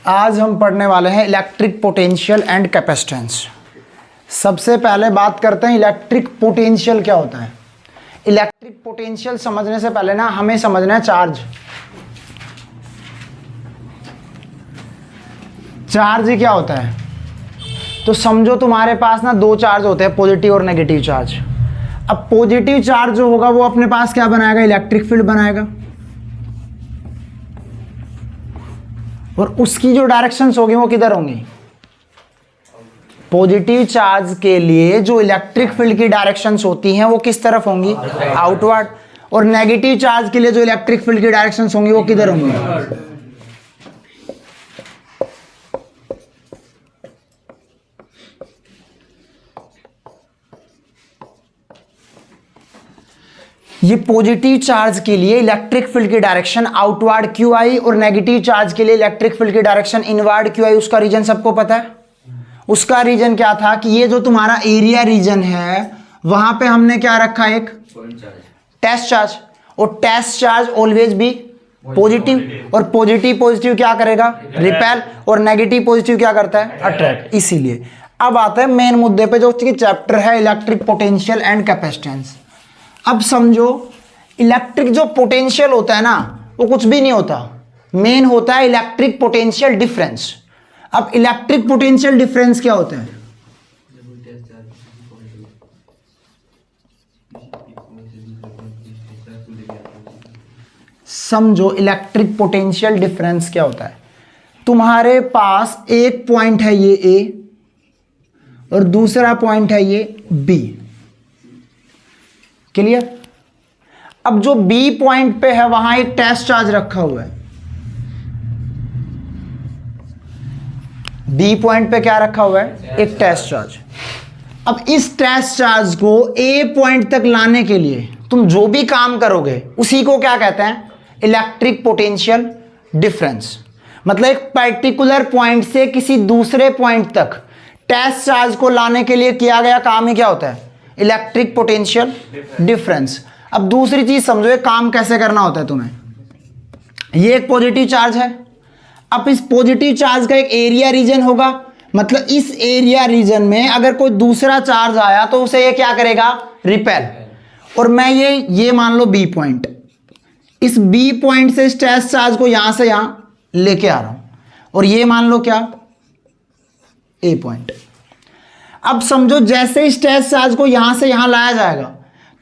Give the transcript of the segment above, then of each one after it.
आज हम पढ़ने वाले हैं इलेक्ट्रिक पोटेंशियल एंड कैपेसिटेंस। सबसे पहले बात करते हैं इलेक्ट्रिक पोटेंशियल क्या होता है। इलेक्ट्रिक पोटेंशियल समझने से पहले ना हमें समझना है चार्ज। चार्ज क्या होता है, तो समझो तुम्हारे पास ना दो चार्ज होते हैं, पॉजिटिव और नेगेटिव चार्ज। अब पॉजिटिव चार्ज जो होगा वो अपने पास क्या बनाएगा, इलेक्ट्रिक फील्ड बनाएगा, और उसकी जो डायरेक्शंस होगी वो किधर होंगी। पॉजिटिव चार्ज के लिए जो इलेक्ट्रिक फील्ड की डायरेक्शंस होती हैं वो किस तरफ होंगी, आउटवर्ड। और नेगेटिव चार्ज के लिए जो इलेक्ट्रिक फील्ड की डायरेक्शंस होंगी वो किधर होंगी। ये पॉजिटिव चार्ज के लिए इलेक्ट्रिक फील्ड की डायरेक्शन आउटवर्ड क्यू आई और नेगेटिव चार्ज के लिए इलेक्ट्रिक फील्ड की डायरेक्शन इनवर्ड क्यू आई। उसका रीजन सबको पता है। उसका रीजन क्या था कि ये जो तुम्हारा एरिया रीजन है वहां पे हमने क्या रखा, एक टेस्ट चार्ज, और टेस्ट चार्ज ऑलवेज भी पॉजिटिव, और पॉजिटिव क्या करेगा, रिपेल, और नेगेटिव पॉजिटिव क्या करता है, अट्रैक्ट। इसीलिए अब आता है मेन मुद्दे पे जो चैप्टर है इलेक्ट्रिक पोटेंशियल एंड कैपेसिटेंस। अब समझो इलेक्ट्रिक जो पोटेंशियल होता है ना वो कुछ भी नहीं होता, मेन होता है इलेक्ट्रिक पोटेंशियल डिफरेंस। अब इलेक्ट्रिक पोटेंशियल डिफरेंस क्या होता है, समझो इलेक्ट्रिक पोटेंशियल डिफरेंस क्या होता है। तुम्हारे पास एक पॉइंट है ये ए और दूसरा पॉइंट है ये बी, क्लियर। अब जो बी पॉइंट पे है वहां एक टेस्ट चार्ज रखा हुआ है। बी पॉइंट पे क्या रखा हुआ है, एक टेस्ट चार्ज। अब इस टेस्ट चार्ज को ए पॉइंट तक लाने के लिए तुम जो भी काम करोगे उसी को क्या कहते हैं, इलेक्ट्रिक पोटेंशियल डिफरेंस। मतलब एक पर्टिकुलर पॉइंट से किसी दूसरे पॉइंट तक टेस्ट चार्ज को लाने के लिए किया गया काम ही क्या होता है, इलेक्ट्रिक पोटेंशियल डिफरेंस। अब दूसरी चीज समझो, ये काम कैसे करना होता है तुम्हें। ये एक पॉजिटिव चार्ज है। अब इस पॉजिटिव चार्ज का एक एरिया रीजन होगा, मतलब इस एरिया रीजन में अगर कोई दूसरा चार्ज आया तो उसे ये क्या करेगा, रिपेल। और मैं ये मान लो बी पॉइंट, इस बी पॉइंट से इस टेस्ट चार्ज को यहां से यहां लेके आ रहा हूं, और ये मान लो क्या, ए पॉइंट। अब समझो जैसे इस टेस्ट चार्ज को यहां से यहां लाया जाएगा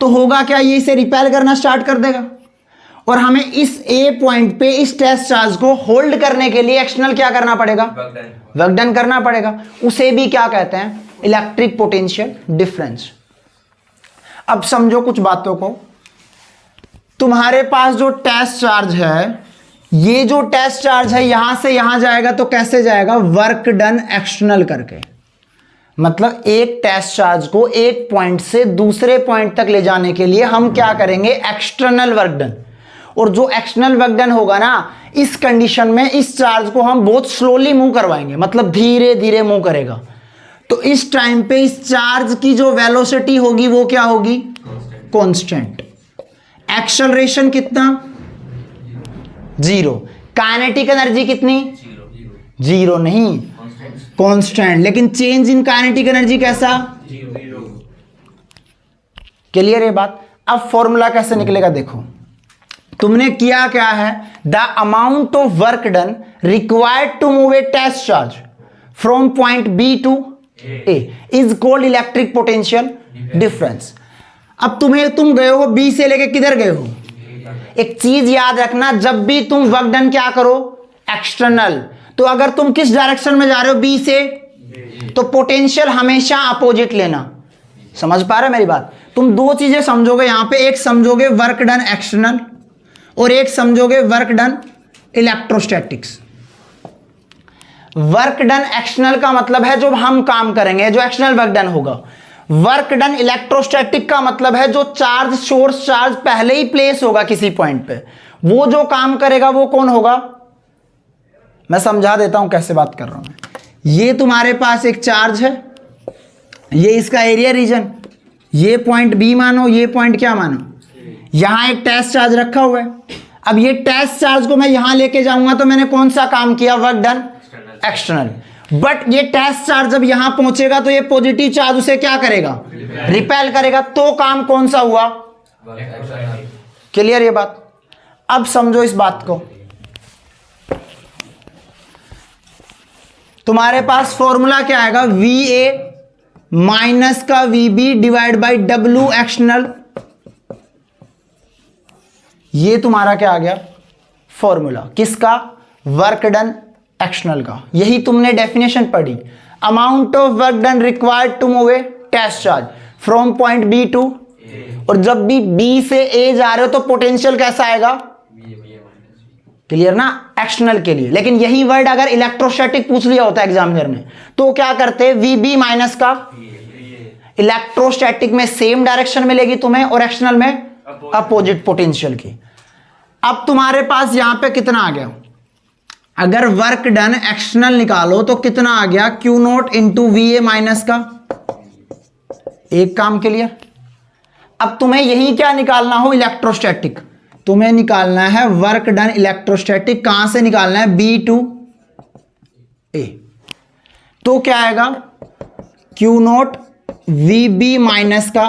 तो होगा क्या, ये इसे रिपेल करना स्टार्ट कर देगा, और हमें इस ए पॉइंट पे इस टेस्ट चार्ज को होल्ड करने के लिए एक्सटर्नल क्या करना पड़ेगा, वर्क डन करना पड़ेगा। उसे भी क्या कहते हैं, इलेक्ट्रिक पोटेंशियल डिफरेंस। अब समझो कुछ बातों को, तुम्हारे पास जो टेस्ट चार्ज है, ये जो टेस्ट चार्ज है यहां से यहां जाएगा तो कैसे जाएगा, वर्क डन एक्सटर्नल करके। मतलब एक टेस्ट चार्ज को एक पॉइंट से दूसरे पॉइंट तक ले जाने के लिए हम क्या करेंगे, एक्सटर्नल वर्क डन। और जो एक्सटर्नल वर्क डन होगा ना, इस कंडीशन में इस चार्ज को हम बहुत स्लोली मूव करवाएंगे, मतलब धीरे धीरे मूव करेगा। तो इस टाइम पे इस चार्ज की जो वेलोसिटी होगी वो क्या होगी, कांस्टेंट। एक्सेलरेशन कितना, 0। काइनेटिक एनर्जी कितनी, 0 नहीं, कांस्टेंट। लेकिन चेंज इन काइनेटिक एनर्जी कैसा, 0। क्लियर ये बात। अब फॉर्मूला कैसे निकलेगा देखो, तुमने किया क्या है, the amount of work done required to move a test charge from point B to A is called electric potential difference. अब तुम गए हो बी से लेके किधर गए हो, एक चीज याद रखना, जब भी तुम वर्क डन क्या करो, एक्सटर्नल, तो अगर तुम किस डायरेक्शन में जा रहे हो, बी से, तो पोटेंशियल हमेशा अपोजिट लेना। समझ पा रहे मेरी बात। तुम दो चीजें समझोगे यहां पे, एक समझोगे वर्क डन एक्सटर्नल और एक समझोगे work done electrostatics. Work done external का मतलब है जो हम काम करेंगे, जो एक्सटर्नल वर्क डन होगा। वर्क डन इलेक्ट्रोस्टैटिक का मतलब है जो चार्ज, सोर्स चार्ज पहले ही प्लेस होगा किसी पॉइंट पे, वो जो काम करेगा वो कौन होगा। मैं समझा देता हूं कैसे बात कर रहा हूं। ये तुम्हारे पास एक चार्ज है, ये इसका एरिया रीजन, ये पॉइंट बी मानो, ये पॉइंट क्या मानो, यहां एक टेस्ट चार्ज रखा हुआ है। अब ये टेस्ट चार्ज को मैं यहां लेके जाऊंगा तो मैंने कौन सा काम किया, वर्क डन एक्सटर्नल। बट ये टेस्ट चार्ज जब यहां पहुंचेगा तो ये पॉजिटिव चार्ज उसे क्या करेगा, रिपेल करेगा। तो काम कौन सा हुआ, क्लियर ये बात। अब समझो इस बात को, तुम्हारे पास फॉर्मूला क्या आएगा, VA माइनस का VB divide by W external. ये तुम्हारा क्या आ गया फॉर्मूला, किसका, वर्क डन एक्सटर्नल का। यही तुमने डेफिनेशन पढ़ी, amount of work done required to move a test charge from point B to, और जब भी B से A जा रहे हो तो पोटेंशियल कैसा आएगा, क्लियर ना, एक्सटर्नल के लिए। लेकिन यही वर्ड अगर इलेक्ट्रोस्टैटिक पूछ लिया होता एग्जामिनर ने तो क्या करते, VB माइनस का, इलेक्ट्रोस्टैटिक में सेम डायरेक्शन मिलेगी तुम्हें और एक्सटर्नल में अपोजिट पोटेंशियल की। अब तुम्हारे पास यहां पे कितना आ गया, अगर वर्क डन एक्सटर्नल निकालो तो कितना आ गया, Q note into VA minus का, एक काम क्लियर। अब तुम्हें यही क्या निकालना हो, इलेक्ट्रोस्टैटिक, तुम्हें निकालना है वर्क डन इलेक्ट्रोस्टैटिक। कहां से निकालना है, B टू A। तो क्या आएगा, Q नोट VB माइनस का,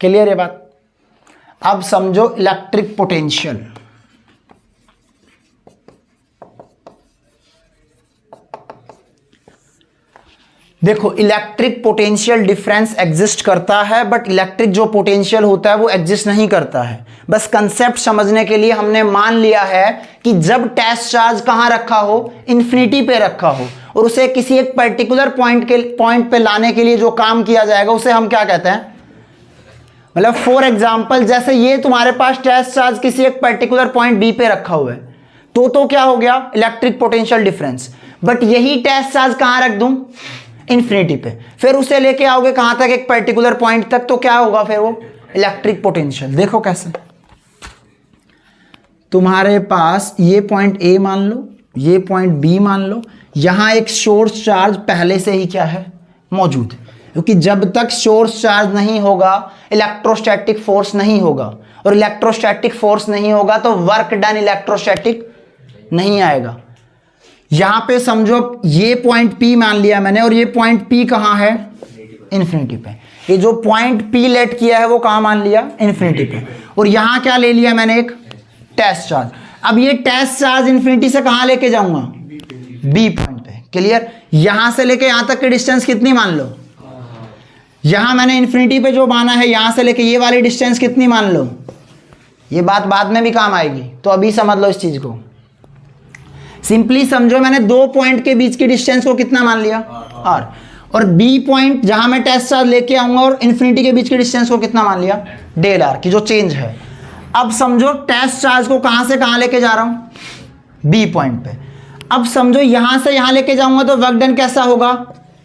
क्लियर है बात। अब समझो इलेक्ट्रिक पोटेंशियल, देखो इलेक्ट्रिक पोटेंशियल डिफरेंस एग्जिस्ट करता है, बट इलेक्ट्रिक जो पोटेंशियल होता है वो एग्जिस्ट नहीं करता है। बस कंसेप्ट समझने के लिए हमने मान लिया है कि जब टेस्ट चार्ज कहां रखा हो, इन्फिनिटी पे रखा हो, और उसे किसी एक पर्टिकुलर पॉइंट पे लाने के लिए जो काम किया जाएगा उसे हम क्या कहते हैं, मतलब फॉर एग्जाम्पल जैसे ये तुम्हारे पास टेस्ट चार्ज किसी एक पर्टिकुलर पॉइंट B पे रखा हुआ है तो क्या हो गया, इलेक्ट्रिक पोटेंशियल डिफरेंस। बट यही टेस्ट चार्ज कहां रख दूं, इन्फिनिटी पे, फिर उसे लेके आओगे कहां तक, एक पर्टिकुलर पॉइंट तक, तो क्या होगा फिर वो इलेक्ट्रिक पोटेंशियल। देखो कैसे, तुम्हारे पास ये पॉइंट A मान लो, ये पॉइंट B मान लो, यहां एक सोर्स चार्ज पहले से ही क्या है, मौजूद है। क्योंकि जब तक सोर्स चार्ज नहीं होगा इलेक्ट्रोस्टैटिक फोर्स नहीं होगा, और इलेक्ट्रोस्टैटिक फोर्स नहीं होगा तो वर्क डन इलेक्ट्रोस्टैटिक नहीं आएगा। यहां पे समझो ये पॉइंट P मान लिया मैंने, और ये पॉइंट P कहां है, इन्फिनिटी पे। ये जो पॉइंट P लेट किया है वो कहां मान लिया, इन्फिनिटी पे। और यहां क्या ले लिया मैंने, एक टेस्ट चार्ज। अब ये टेस्ट चार्ज इन्फिनिटी से कहां लेके जाऊंगा, B पॉइंट पे, क्लियर। यहां से लेके यहां तक की डिस्टेंस कितनी मान लो, यहां मैंने इन्फिनिटी पे जो माना है, यहां से लेके ये वाली डिस्टेंस कितनी मान लो, ये बात बाद में भी काम आएगी, तो अभी समझ लो इस चीज को। सिंपली समझो, मैंने दो पॉइंट के बीच की डिस्टेंस को कितना मान लिया, R, और B पॉइंट जहां मैं टेस्ट चार्ज लेके आऊंगा और इन्फिनिटी के बीच की डिस्टेंस को कितना मान लिया, डेल R की जो चेंज है। अब समझो टेस्ट चार्ज को कहां से कहां लेके जा रहा हूं, B पॉइंट पे। अब समझो यहां से यहां लेके जाऊंगा तो वर्क डन कैसा होगा,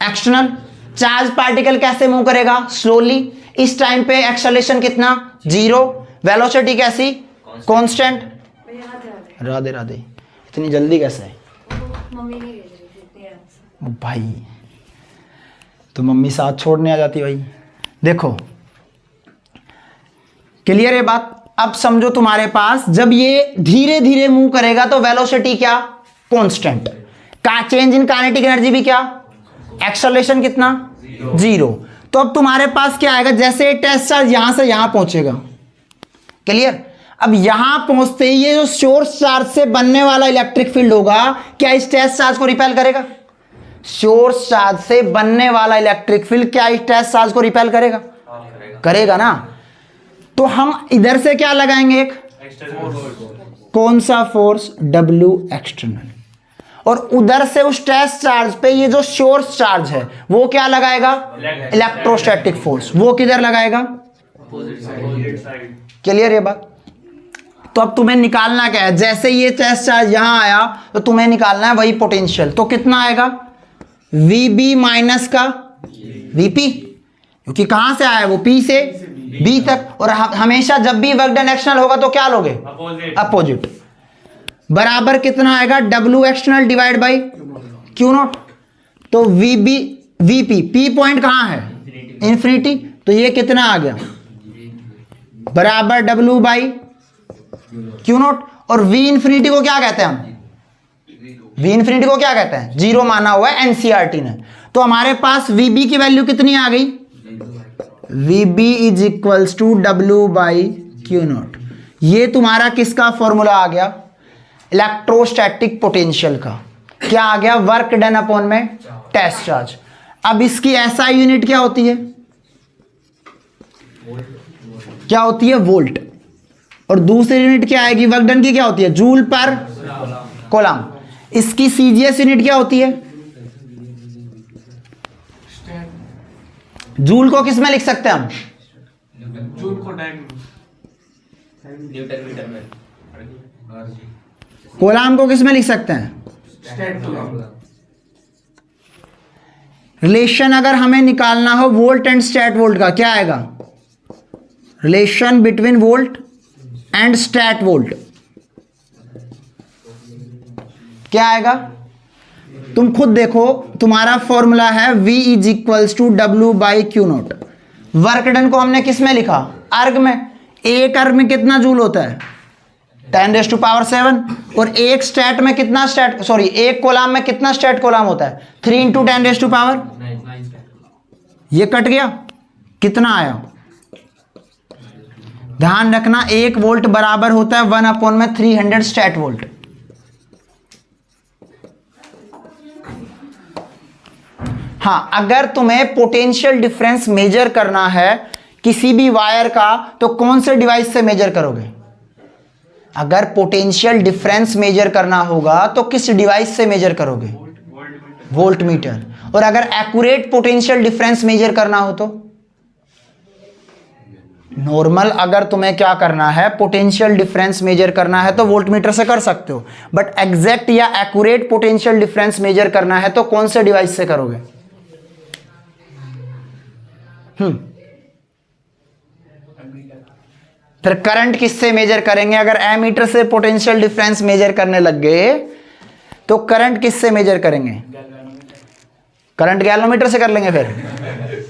एक्सटर्नल। चार्ज पार्टिकल कैसे मूव करेगा, स्लोली। इस टाइम पे एक्सेलरेशन कितना, 0। वेलोसिटी कैसी, कांस्टेंट। राधे राधे, इतनी जल्दी कैसे है मम्मी नहीं भेज रही थी भाई, तो मम्मी साथ छोड़ने आ जाती भाई। देखो क्लियर है बात। अब समझो तुम्हारे पास जब ये धीरे धीरे मूव करेगा तो वेलोसिटी क्या, कांस्टेंट। का चेंज इन काइनेटिक एनर्जी भी क्या, एक्सेलरेशन कितना, 0। तो अब तुम्हारे पास क्या आएगा, जैसे टेस्ट चार्ज यहां से यहां पहुंचेगा, क्लियर। अब यहां पहुंचते ही ये जो सोर्स चार्ज से बनने वाला इलेक्ट्रिक फील्ड होगा, क्या इस टेस्ट चार्ज को रिपेल करेगा, सोर्स चार्ज से बनने वाला इलेक्ट्रिक फील्ड क्या इस टेस्ट चार्ज को रिपेल करेगा, करेगा ना। तो हम इधर से क्या लगाएंगे, एक कौन सा फोर्स, W एक्सटर्नल, और उधर से उस टेस्ट चार्ज पे ये जो सोर्स चार्ज है वो क्या लगाएगा, इलेक्ट्रोस्टैटिक फोर्स, वो किधर लगाएगा, क्लियर ये बात। तो अब तुम्हें निकालना क्या है, जैसे ये टेस्ट चार्ज यहां आया तो तुम्हें निकालना है वही पोटेंशियल। तो कितना आएगा, VB माइनस का VP, क्योंकि कहां से आया वो, P से B तक। और हमेशा जब भी वर्क डन एक्सटर्नल होगा तो क्या लोगे, अपोजिट। बराबर कितना आएगा, W external divide by Q not. तो VP, P पॉइंट कहां है, इन्फिनिटी, तो ये कितना आ गया, बराबर W बाई क्यू नॉट। और वी इन्फिनिटी को क्या कहते हैं हम? वी इन्फिनिटी को क्या कहते हैं? जीरो माना हुआ है एनसीईआरटी ने। तो हमारे पास वीबी की वैल्यू कितनी आ गई? VB is equals to W by Q not. ये तुम्हारा किसका फॉर्मूला आ गया? इलेक्ट्रोस्टैटिक पोटेंशियल का। क्या आ गया? वर्क डन अपॉन में टेस्ट चार्ज। अब इसकी एसआई यूनिट क्या होती है? क्या होती है? वोल्ट। और दूसरी यूनिट क्या आएगी वर्क डन की? क्या होती है? जूल पर कूलम। इसकी सीजीएस यूनिट क्या होती है? जूल को किस में लिख सकते हैं हम? जूल को न्यूटन मीटर में, कूलम को किस में लिख सकते हैं? रिलेशन अगर हमें निकालना हो वोल्ट एंड स्टैट वोल्ट का, क्या आएगा? Relation between volt and stat volt क्या आएगा? तुम खुद देखो, तुम्हारा फॉर्मूला है V is equals to W by Q not. Work done को हमने किस में लिखा? अर्ग में। एक अर्ग में कितना जूल होता है? 10⁻⁷। और एक स्टैट में कितना एक कोलाम में कितना स्टैट कोलाम होता है? 3 × 10⁻। ये कट गया, कितना आया? ध्यान रखना 1 वोल्ट बराबर होता है 1/300 स्टैट वोल्ट। हाँ, अगर तुम्हें पोटेंशियल डिफरेंस मेजर करना है किसी भी वायर का तो कौन से डिवाइस से मेजर करोगे? अगर पोटेंशियल डिफरेंस मेजर करना होगा तो किस डिवाइस से मेजर करोगे? Volt meter. और अगर एक्यूरेट पोटेंशियल डिफरेंस मेजर करना हो तो नॉर्मल, अगर तुम्हें क्या करना है पोटेंशियल डिफरेंस मेजर करना है तो वोल्ट मीटर से कर सकते हो, बट एग्जैक्ट या एक्यूरेट पोटेंशियल डिफरेंस मेजर करना है तो कौन से डिवाइस से करोगे? फिर करंट किससे मेजर करेंगे? अगर एमीटर से पोटेंशियल डिफरेंस मेजर करने लग गए तो करंट किससे मेजर करेंगे? करंट गैल्वेनोमीटर से कर लेंगे। फिर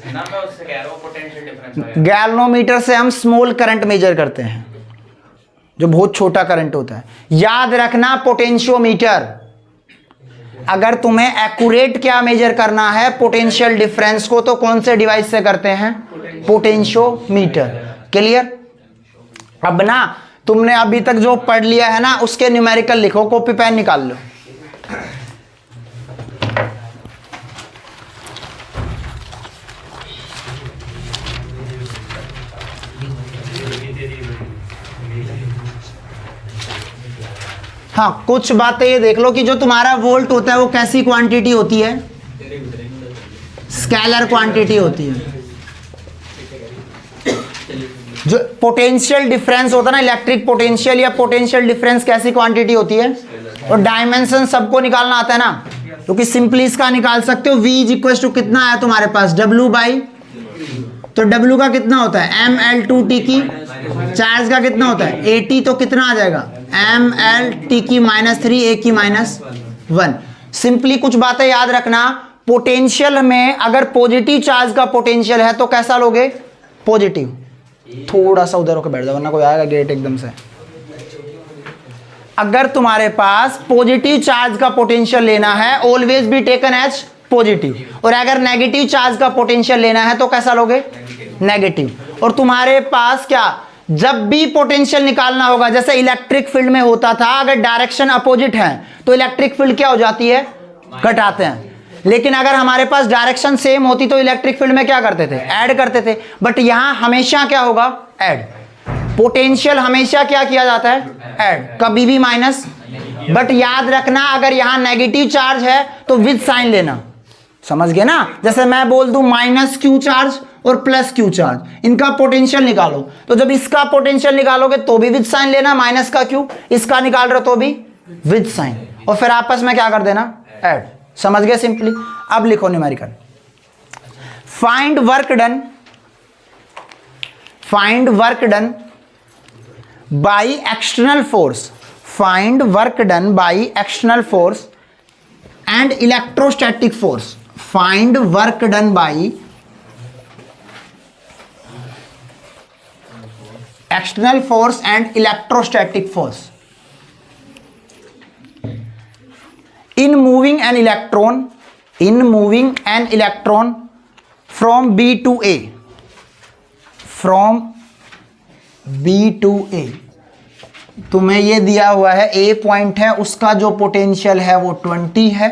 ना मैं उससे कह रहा हूं पोटेंशियल डिफरेंस। गैल्वेनोमीटर से हम स्मॉल करंट मेजर करते हैं, जो बहुत छोटा करंट होता है। याद रखना पोटेंशियोमीटर, अगर तुम्हें एक्यूरेट क्या मेजर करना है पोटेंशियल डिफरेंस को तो कौन से डिवाइस से करते हैं? पोटेंशियोमीटर। क्लियर? अब ना तुमने अभी तक जो पढ़ लिया है ना उसके न्यूमेरिकल लिखो, कॉपी पेन निकाल लो। हाँ, कुछ बातें ये देख लो कि जो तुम्हारा वोल्ट होता है वो कैसी क्वांटिटी होती है? स्केलर क्वांटिटी होती है। जो पोटेंशियल डिफरेंस होता है ना, इलेक्ट्रिक पोटेंशियल या पोटेंशियल डिफरेंस कैसी क्वांटिटी होती है? और डायमेंशन सबको निकालना आता है ना, क्योंकि सिंपली इसका निकाल सकते हो। V इज इक्वल टू कितना आया तुम्हारे पास? W बाई, तो W का कितना होता है? mL2T की। चार्ज का कितना होता है? AT, तो कितना आ जाएगा? mL/T की -3 A की -1। सिंपली कुछ बातें याद रखना, पोटेंशियल में अगर पॉजिटिव चार्ज का पोटेंशियल है तो कैसा लोगे? पॉजिटिव। थोड़ा सा उधर होकर बैठ जाओ वरना कोई आएगा गेट एकदम से। अगर तुम्हारे पास पॉजिटिव चार्ज का पोटेंशियल लेना है always be taken as positive, और अगर नेगेटिव चार्ज का पोटेंशियल लेना है तो कैसा लोगे? नेगेटिव। और तुम्हारे पास क्या, जब भी पोटेंशियल निकालना होगा, जैसे इलेक्ट्रिक फील्ड में होता था, अगर डायरेक्शन अपोजिट है तो इलेक्ट्रिक फील्ड क्या हो जाती है? घटाते हैं। लेकिन अगर हमारे पास डायरेक्शन सेम होती तो इलेक्ट्रिक फील्ड में क्या करते थे? ऐड करते थे। बट यहां हमेशा क्या होगा? ऐड। पोटेंशियल हमेशा क्या किया जाता है? ऐड, कभी भी माइनस। बट याद रखना अगर यहां नेगेटिव चार्ज है तो विद साइन लेना। समझ गए ना? जैसे मैं बोल दूं -Q चार्ज और +Q चार्ज, इनका पोटेंशियल निकालो, तो जब इसका पोटेंशियल निकालोगे तो भी विद साइन लेना, माइनस का Q, इसका निकाल रहे हो तो भी विद साइन, और फिर आपस में क्या कर देना? ऐड। समझ गए सिंपली? अब लिखो numerical. Find work done, find work done by external force, find work done by external force and electrostatic force, find work done by external force and electrostatic force in moving an electron from B to A, from B to A, तुम्हें ये दिया हुआ है A point है, उसका जो potential है वो 20 है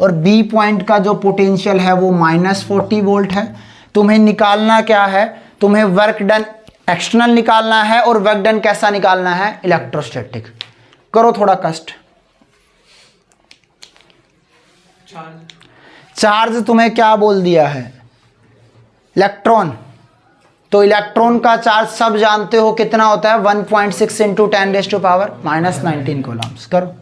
और B पॉइंट का जो पोटेंशियल है वो -40 वोल्ट है। तुम्हें निकालना क्या है, तुम्हें वर्क डन एक्सटर्नल निकालना है और वर्क डन कैसा निकालना है, इलेक्ट्रोस्टैटिक। करो थोड़ा कष्ट। चार्ज तुम्हें क्या बोल दिया है, इलेक्ट्रॉन, तो इलेक्ट्रॉन का चार्ज सब जानते हो कितना होता है, 1.6 इंटू 10⁻⁻19 कूलम्स। करो।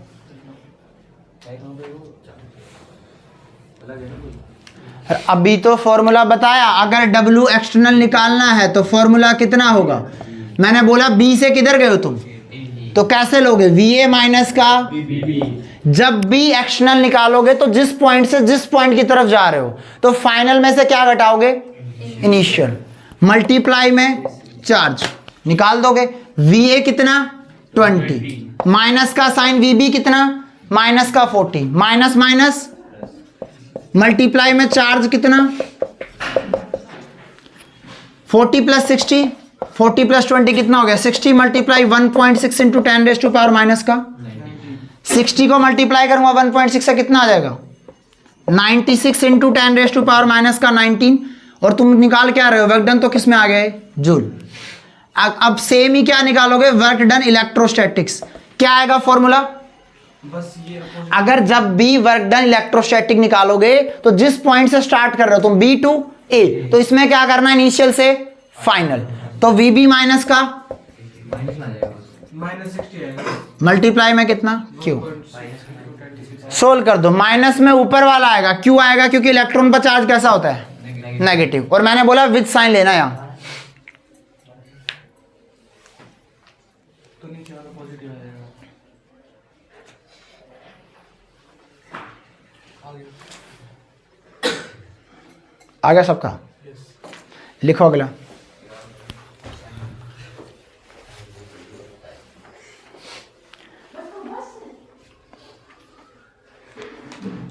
अभी तो फॉर्मूला बताया, अगर W एक्सटर्नल निकालना है तो फॉर्मूला कितना होगा, मैंने बोला B से किधर गए हो तुम, तो कैसे लोगे, VA माइनस का, जब भी एक्सटर्नल निकालोगे तो जिस पॉइंट से जिस पॉइंट की तरफ जा रहे हो तो फाइनल में से क्या घटाओगे, इनिशियल, मल्टीप्लाई में चार्ज निकाल दोगे। VA कितना 20, माइनस का साइन VB कितना, माइनस का 40, माइनस माइनस मल्टीप्लाई में चार्ज कितना 40 प्लस 60, 40 प्लस 20 कितना हो गया 60, मल्टीप्लाई 1.6 इंटू 10⁻⁻⁻ का 60 को मल्टीप्लाई करूंगा 1.6 से कितना आ जाएगा 96 इंटू 10⁻⁻ का 19, और तुम निकाल क्या रहे हो, वर्क डन तो किस में आ गए, जूल। अब सेम ही क्या निकालोगे, वर्क डन इलेक्ट्रोस्टैटिक्स, क्या आएगा फॉर्मूला, बस ये अगर जब भी वर्क डन इलेक्ट्रोस्टैटिक निकालोगे तो जिस पॉइंट से स्टार्ट कर रहे हो तुम B टू A, तो इसमें क्या करना है, इनिशियल से फाइनल, तो VB माइनस का मल्टीप्लाई में कितना Q, सोल्व कर दो, माइनस में ऊपर वाला आएगा Q आएगा, क्योंकि इलेक्ट्रॉन पर चार्ज कैसा होता है, नेगेटिव, और मैंने बोला विद साइन लेना यहां, तो नीचे वाला पॉजिटिव आ जाएगा। आ गया सबका, लिखो अगला।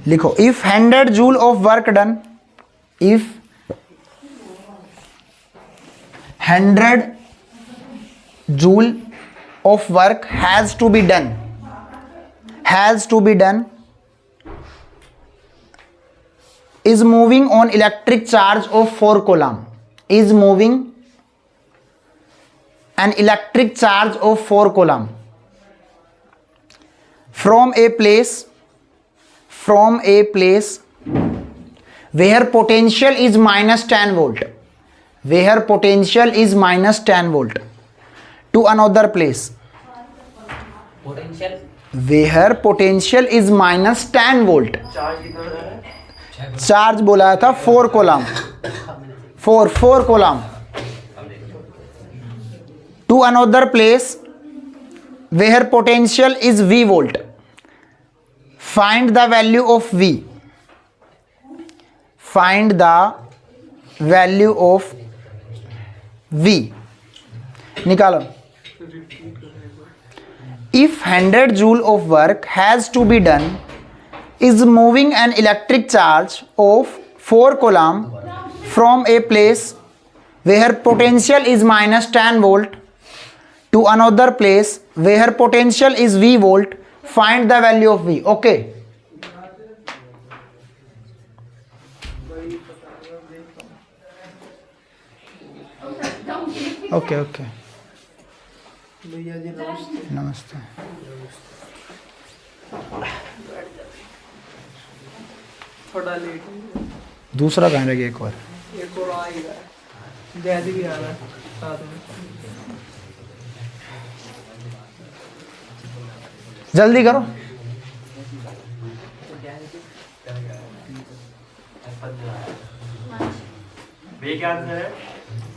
लिखो, if 100 joule of work done, if 100 joule of work has to be done, has to be done is moving on electric charge of 4 coulomb, is moving an electric charge of 4 coulomb from a place where potential is -10 volt, where potential is -10 volt, to another place where potential is -10 volt, charge बोला था 4 coulomb, 4 coulomb, to another place where potential is V volt, find the value of V, find the value of V, निकालो। If 100 joule of work has to be done is moving an electric charge of 4 coulomb from a place where potential is -10 volt to another place where potential is V volt, find the value of V. Okay, okay, नमस्ते। थोड़ा late, दूसरा कहाँ रह गया, एक और आ ही रहा है, जैद भी आ रहा है साथ में, जल्दी करो।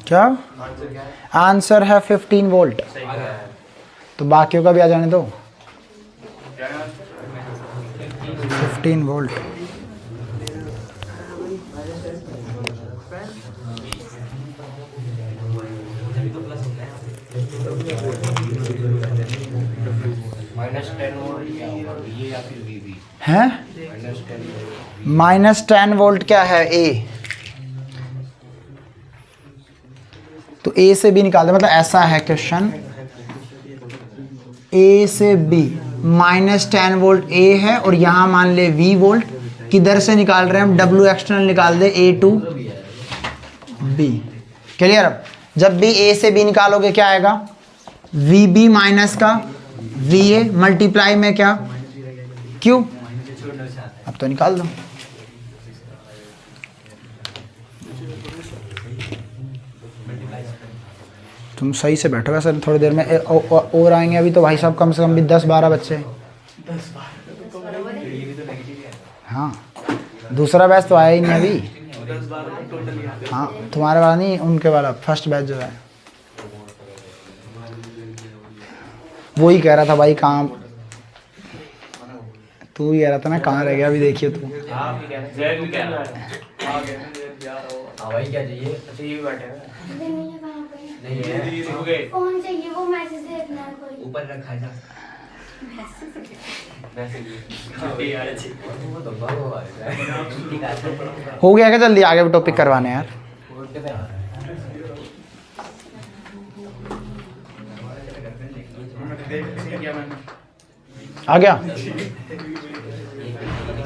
क्या आंसर है 15 वोल्ट, तो बाकियों का भी आ जाने दो, 15 वोल्ट। है -10 वोल्ट क्या है ए, तो ए से बी निकाल दे, मतलब ऐसा है क्वेश्चन, ए से बी -10 वोल्ट ए है और यहां मान ले V वोल्ट, किधर से निकाल रहे हैं हम, W एक्सटर्नल निकाल दे A टू B। क्लियर? अब जब भी A से B निकालोगे क्या आएगा, VB माइनस का VA मल्टीप्लाई में क्या Q। अब तो निकाल दो। तुम सही से बैठो वैसे, थोड़ी देर में और आएंगे, अभी तो भाई साहब कम से कम भी 10-12 बच्चे। हाँ दूसरा बैच तो आया ही नहीं अभी। हाँ तुम्हारे वाला नहीं, उनके वाला फर्स्ट बैच जो है, वो ही कह रहा था भाई कहाँ, तू ही कह रहा था ना कहाँ रह गया, अभी देखिए तू। भाई क्या चाहिए? नहीं है। फोन चाहिए, वो मैसेज देखना है कोई। ऊपर रखा है हो गया क्या, जल्दी आगे टॉपिक करवाने यार। आ गया?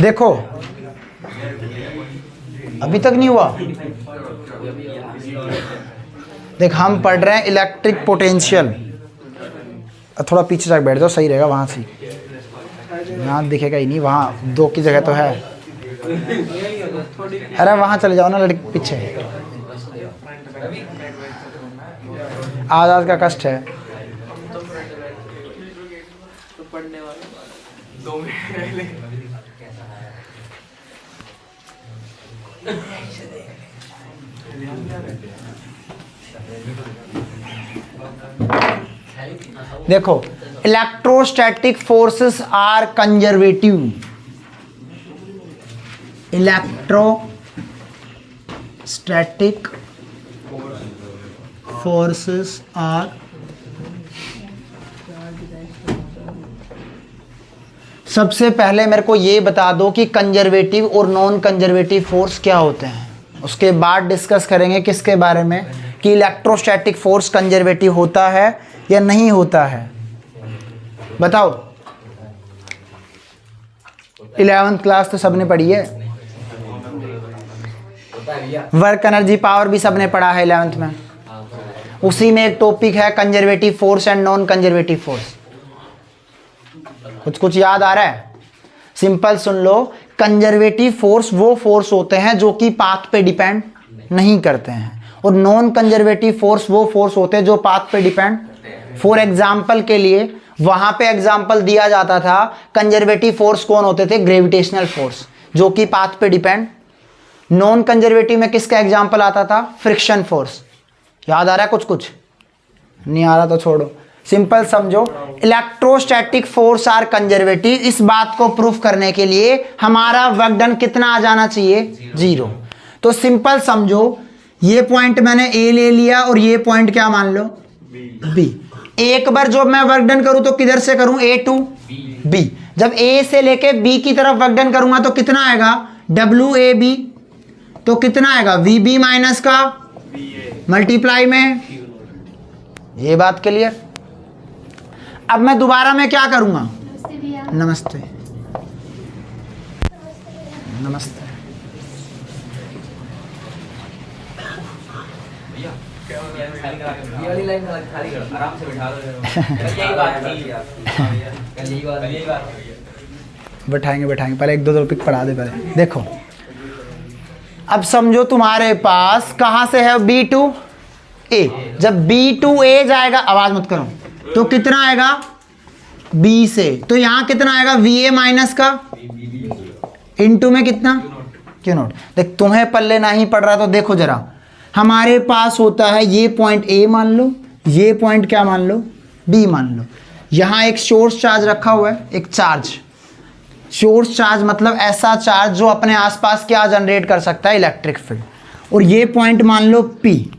देखो अभी तक नहीं हुआ। देख हम पढ़ रहे हैं इलेक्ट्रिक पोटेंशियल। थोड़ा पीछे जाकर बैठ जाओ, सही रहेगा, वहाँ से यहाँ दिखेगा ही नहीं, वहाँ 2 की जगह तो है। अरे वहाँ चले जाओ ना लड़के पीछे, आज का कष्ट है। देखो electrostatic forces are conservative, electrostatic forces are, सबसे पहले मेरे को ये बता दो कि कंजर्वेटिव और नॉन कंजर्वेटिव फोर्स क्या होते हैं, उसके बाद डिस्कस करेंगे किसके बारे में, कि इलेक्ट्रोस्टैटिक फोर्स कंजर्वेटिव होता है या नहीं होता है। बताओ 11th क्लास तो सबने पढ़ी है, वर्क एनर्जी पावर भी सबने पढ़ा है 11th में। उसी में एक टॉपिक है conservative force and non conservative force. कुछ याद आ रहा है? सिंपल सुन लो, कंजर्वेटिव फोर्स वो फोर्स होते हैं जो कि पाथ पे डिपेंड नहीं करते हैं, और नॉन कंजर्वेटिव फोर्स वो फोर्स होते हैं जो पाथ पे डिपेंड। फॉर एग्जाम्पल के लिए वहां पे एग्जाम्पल दिया जाता था, कंजर्वेटिव फोर्स कौन होते थे, ग्रेविटेशनल फोर्स जो कि पाथ पे डिपेंड। नॉन कंजर्वेटिव में किसका एग्जाम्पल आता था, फ्रिक्शन फोर्स। याद आ रहा है? कुछ नहीं आ रहा तो छोड़ो, सिंपल समझो, इलेक्ट्रोस्टैटिक फोर्स आर कंजर्वेटिव। इस बात को प्रूफ करने के लिए हमारा वर्क डन कितना आ जाना चाहिए, 0। तो सिंपल समझो, ये पॉइंट मैंने ए ले लिया और ये पॉइंट क्या मान लो, बी। एक बार जब मैं वर्क डन करूं तो किधर से करूं, ए टू बी। जब ए से लेके बी की तरफ वर्क डन करूंगा तो कितना आएगा, डब्ल्यू ए बी, तो कितना आएगा, वी बी माइनस का मल्टीप्लाई में। ये बात क्लियर? अब मैं दोबारा में क्या करूंगा, नमस्ते नमस्ते। आराम से बैठा दो। बैठाएंगे पहले 1-2 टॉपिक पढ़ा दे पहले। देखो अब समझो तुम्हारे पास कहां से है, बी टू ए। जब बी टू ए जाएगा, आवाज मत करो, तो कितना आएगा, बी से, तो यहां कितना आएगा, वी ए माइनस का इनटू में कितना, क्यू नॉट। देख तुम्हें पल्ले नहीं पड़ रहा तो देखो जरा, हमारे पास होता है ये पॉइंट ए मान लो, ये पॉइंट क्या मान लो, बी मान लो। यहां एक सोर्स चार्ज रखा हुआ है, एक चार्ज, सोर्स चार्ज मतलब ऐसा चार्ज जो अपने आसपास क्या जनरेट कर सकता है, इलेक्ट्रिक फील्ड। और ये पॉइंट मान लो पी,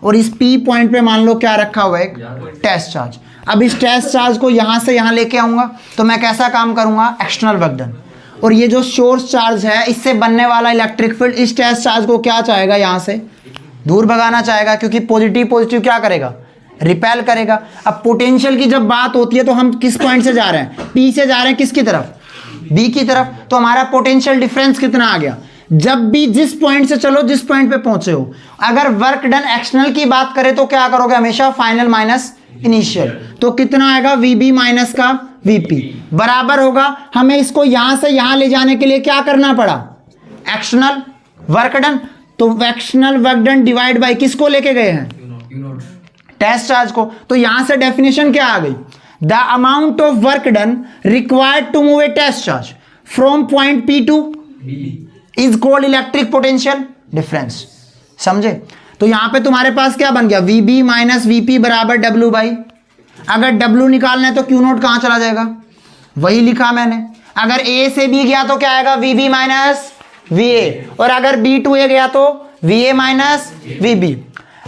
और इस P पॉइंट पे मान लो क्या रखा हुआ है, एक टेस्ट चार्ज। अब इस टेस्ट चार्ज को यहाँ से यहाँ लेके आऊँगा तो मैं कैसा काम करूँगा, एक्सटर्नल वर्क डन। और ये जो सोर्स चार्ज है इससे बनने वाला इलेक्ट्रिक फील्ड इस टेस्ट चार्ज को क्या चाहेगा, यहाँ से दूर भगाना चाहेगा, क्योंकि पॉजिटिव पॉजिटिव क्या करेगा, रिपेल करेगा। अब पोटेंशियल की जब बात होती है तो हम किस पॉइंट से जा रहे हैं, P से जा रहे हैं किसकी तरफ, B की तरफ। तो हमारा पोटेंशियल डिफरेंस कितना आ गया, जब भी जिस पॉइंट से चलो जिस पॉइंट पे पहुंचे हो, अगर वर्क डन एक्सटर्नल की बात करें तो क्या करोगे, हमेशा फाइनल माइनस इनिशियल। तो कितना आएगा, VB माइनस का VP बराबर होगा, हमें इसको यहां से यहां ले जाने के लिए क्या करना पड़ा, एक्सटर्नल वर्क डन। तो external work done divide by किसको लेके गए हैं, टेस्ट चार्ज को। तो यहां से डेफिनेशन क्या आ गई, the amount of work done required to move a test charge from point P to is called electric potential difference. समझे। तो यहां पे तुम्हारे पास क्या बन गया, VB माइनस VP बराबर W बाई, अगर W निकालना है तो Q नोट कहां चला जाएगा, वही लिखा मैंने। अगर A से B गया तो क्या आएगा, VB माइनस VA, और अगर B टू A गया तो VA माइनस VB।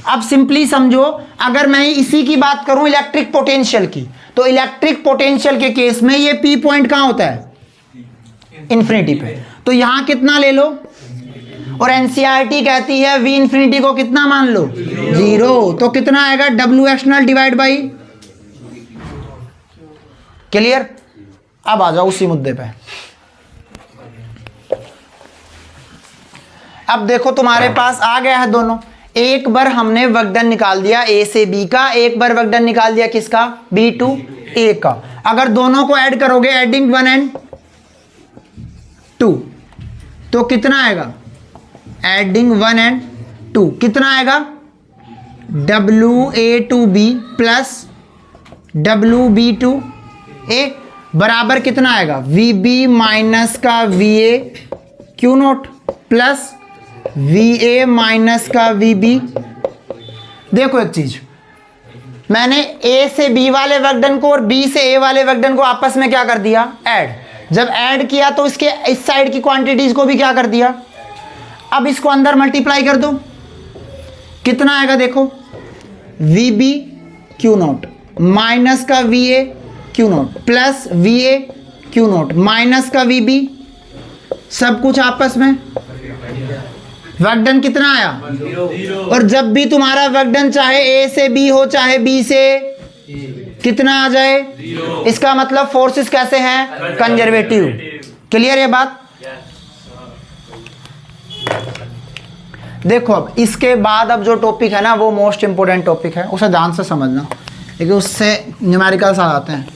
अब सिंपली समझो, अगर मैं इसी की बात करूं इलेक्ट्रिक पोटेंशियल की, तो इलेक्ट्रिक पोटेंशियल के केस में ये P पॉइंट कहां होता है, इंफिनिटी पे। तो यहां कितना ले लो, और एनसीईआरटी कहती है V इंफिनिटी को कितना मान लो, 0। तो कितना आएगा, W external divide by, clear. अब आ जाओ उसी मुद्दे पे। अब देखो तुम्हारे पास आ गया है दोनों, एक बार हमने वर्क डन निकाल दिया A से B का, एक बार वर्क डन निकाल दिया किसका, B टू A का। अगर दोनों को ऐड करोगे, एडिंग 1 and 2, तो कितना आएगा, एडिंग 1 and 2 कितना आएगा, WA to B plus WB to A बराबर कितना आएगा, VB माइनस का VA Q not plus VA minus का VB। देखो एक चीज, मैंने A से B वाले वर्क डन को और B से A वाले वर्क डन को आपस में क्या कर दिया, ऐड। जब ऐड किया तो इसके इस साइड की क्वांटिटीज को भी क्या कर दिया, अब इसको अंदर मल्टीप्लाई कर दो, कितना आएगा देखो, VB Q नोट माइनस का VA Q not plus VA Q note minus का VB, सब कुछ आपस में। वर्क डन कितना आया, और जब भी तुम्हारा वर्क डन चाहे A से B हो चाहे B से कितना आ जाए, इसका मतलब फोर्सेस कैसे हैं, कंजर्वेटिव। क्लियर ये बात। देखो अब इसके बाद अब जो टॉपिक है ना वो मोस्ट इंपोर्टेंट टॉपिक है, उसे ध्यान से समझना, क्योंकि उससे न्यूमेरिकल्स आ जाते हैं।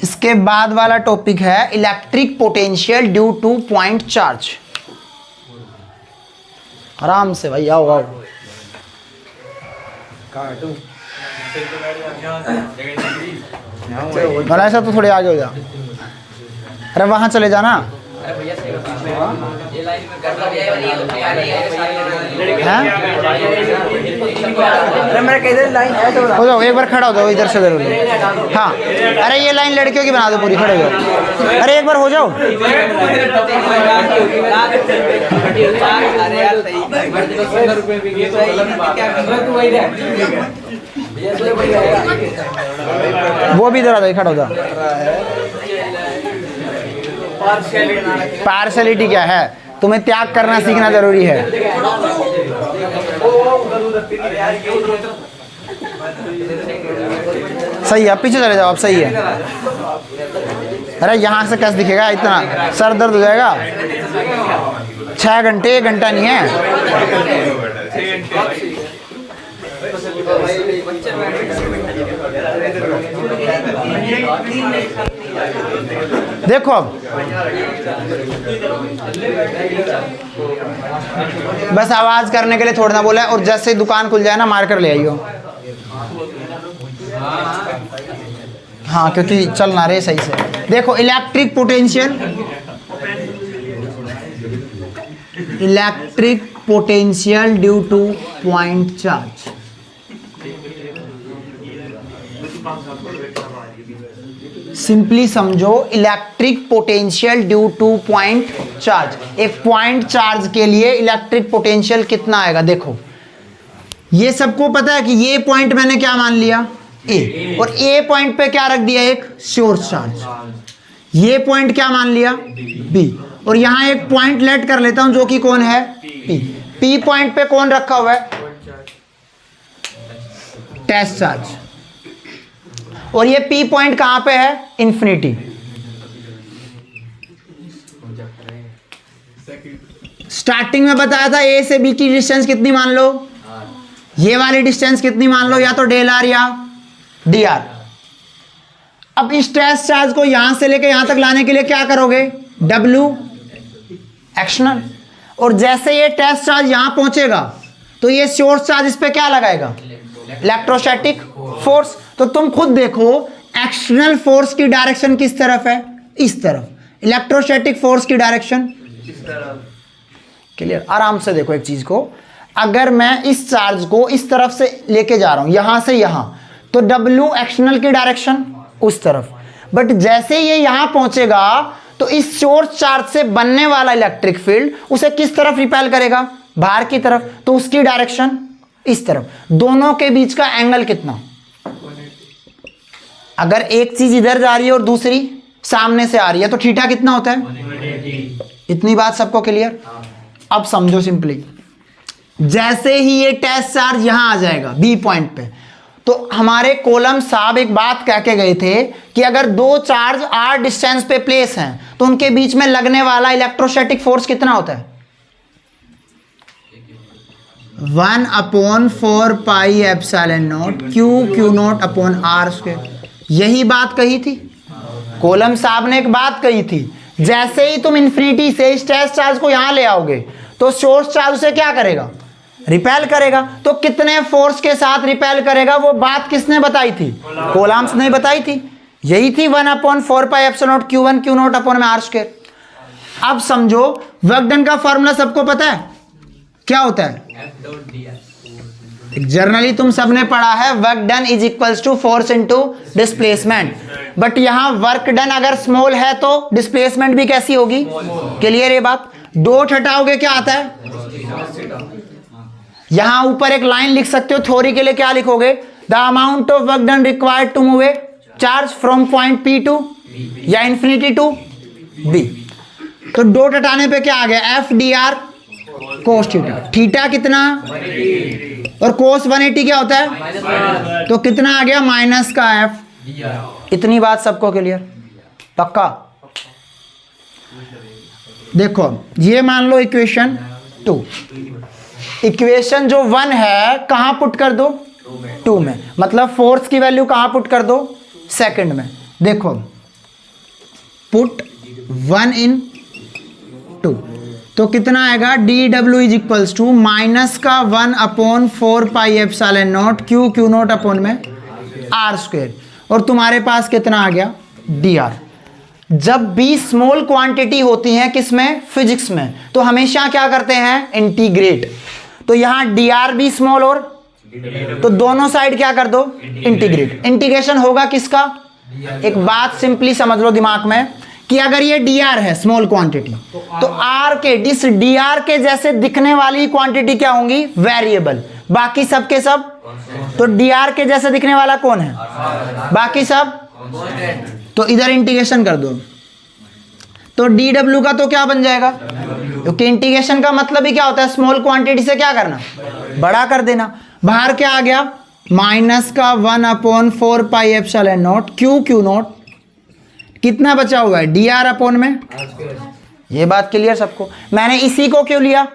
इसके बाद वाला टॉपिक है electric potential due to point charge. आराम से भाई, आओ आओ। भला ऐसा तो थोड़े आगे हो जा, अरे वहां चले जाना। हो जाओ, एक बार खड़ा हो जाओ, इधर से जरूर। हाँ, अरे ये लाइन लड़कियों की बना दो पूरी, खड़े हो जाओ। अरे एक बार हो जाओ। वो भी इधर आ जाए, खड़ा हो जाओ। पार्शलिटी क्या है, तुम्हें त्याग करना सीखना जरूरी है। सही है, पीछे चले जाओ, अब सही है। अरे यहाँ से कैसे दिखेगा, इतना सर दर्द हो जाएगा। 6 घंटे, 1 घंटा नहीं है। देखो अब बस आवाज करने के लिए थोड़ा ना बोला है, और जैसे दुकान खुल जाए ना मार्कर ले आइयो। हाँ, क्योंकि चल ना रहे सही से। देखो electric potential due to point charge. Simply समझो, electric potential due to point charge. एक पॉइंट चार्ज के लिए इलेक्ट्रिक पोटेंशियल कितना आएगा? देखो, ये सबको पता है कि ये पॉइंट मैंने क्या मान लिया? ए, और ए पॉइंट पे क्या रख दिया? एक सोर्स चार्ज। ये पॉइंट क्या मान लिया? बी, और यहां एक पॉइंट लेट कर लेता हूं जो कि कौन है? पी। पी पॉइंट पे कौन रखा हुआ है? Test charge. और ये पी पॉइंट कहां पे है? इंफिनिटी। स्टार्टिंग में बताया था ए से बी की डिस्टेंस कितनी मान लो? ये वाली डिस्टेंस कितनी मान लो? या तो डेल आर या डी आर। अब इस टेस्ट चार्ज को यहां से लेकर यहां तक लाने के लिए क्या करोगे? डब्ल्यू एक्शनल। और जैसे ये टेस्ट चार्ज यहां पहुंचेगा तो ये सोर्स चार्ज इस पे क्या लगाएगा? Electrostatic force. तो तुम खुद देखो, एक्शनल फोर्स की डायरेक्शन किस तरफ है? इस तरफ। इलेक्ट्रोस्टैटिक फोर्स की डायरेक्शन क्लियर? आराम से देखो एक चीज को, अगर मैं इस चार्ज को इस तरफ से लेके जा रहा हूं, यहां से यहां, तो डब्ल्यू एक्शनल की डायरेक्शन उस तरफ। बट जैसे ये यहां पहुंचेगा तो इस सोर्स चार्ज से बनने वाला इलेक्ट्रिक फील्ड उसे किस तरफ रिपेल करेगा? बाहर की तरफ। तो उसकी डायरेक्शन इस तरफ। दोनों के बीच का एंगल कितना? अगर एक चीज इधर जा रही है और दूसरी सामने से आ रही है तो थीटा कितना होता है? 180। इतनी बात सबको क्लियर? अब समझो सिंपली, जैसे ही ये टेस्ट चार्ज यहां आ जाएगा बी पॉइंट पे, तो हमारे कॉलम साहब एक बात कह के गए थे कि अगर दो चार्ज आर डिस्टेंस पे प्लेस हैं तो उनके बीच में लगने वाला इलेक्ट्रोस्टैटिक फोर्स कितना होता है? 1/4 pi epsilon not Q not upon R square. यही बात कही थी कॉलम साहब ने, एक बात कही थी, जैसे ही तुम इन्फिनिटी से इस टेस्ट चार्ज को यहां ले आओगे तो सोर्स चार्ज उसे क्या करेगा? रिपेल करेगा। तो कितने फोर्स के साथ रिपेल करेगा वो बात किसने बताई थी? कोलम्ब्स ने बताई थी। यही थी 1/4 pi epsilon not Q1 Q not upon R square. अब समझो, वर्क डन का फॉर्मूला सबको पता है क्या होता है? जर्नली तुम सबने पढ़ा है, work done is equals to force into displacement. But यहां वर्क डन अगर स्मॉल है तो डिस्प्लेसमेंट भी कैसी होगी? क्लियर ये बात? डॉट हटाओगे क्या आता है? यहां ऊपर एक लाइन लिख सकते हो, थ्योरी के लिए क्या लिखोगे? The amount of work done required to move a charge from point P to या इंफिनिटी टू बी। तो डॉट हटाने पे क्या आ गया? F D R cos theta. Theta कितना? और कोस 180 क्या होता है? तो कितना आ गया? माइनस का एफ। इतनी बात सबको क्लियर? पक्का? देखो, ये मान लो इक्वेशन 2। इक्वेशन जो 1 है कहां पुट कर दो? 2 में। मतलब फोर्स की वैल्यू कहां पुट कर दो? सेकंड में। देखो, पुट 1 in 2 तो कितना आएगा? D W is equals to minus का 1/4 pi epsilon not Q not upon में आर स्क्वायर। और तुम्हारे पास कितना आ गया? D R. जब भी स्मॉल क्वांटिटी होती है किसमें? फिजिक्स में, तो हमेशा क्या करते हैं? इंटीग्रेट। तो यहां डी आर भी स्मॉल और तो दोनों साइड क्या कर दो? इंटीग्रेट। इंटीग्रेशन होगा किसका? एक बात सिंपली समझ लो दिमाग में कि अगर ये डी आर है स्मॉल क्वांटिटी, तो आर के इस डी आर के जैसे दिखने वाली क्वांटिटी क्या होंगी? वेरिएबल। बाकी सब के सब, तो डी आर के जैसे दिखने वाला कौन है? बाकी सब। तो इधर इंटीग्रेशन कर दो, तो डी डब्ल्यू का तो क्या बन जाएगा? क्योंकि इंटीग्रेशन का मतलब ही क्या होता है? स्मॉल क्वांटिटी से क्या करना? बड़ा कर देना। बाहर क्या आ गया? माइनस का 1/4 pi epsilon not Q not. कितना बचा हुआ है? डी आर अपॉन में। ये बात क्लियर सबको? मैंने इसी को क्यों लिया?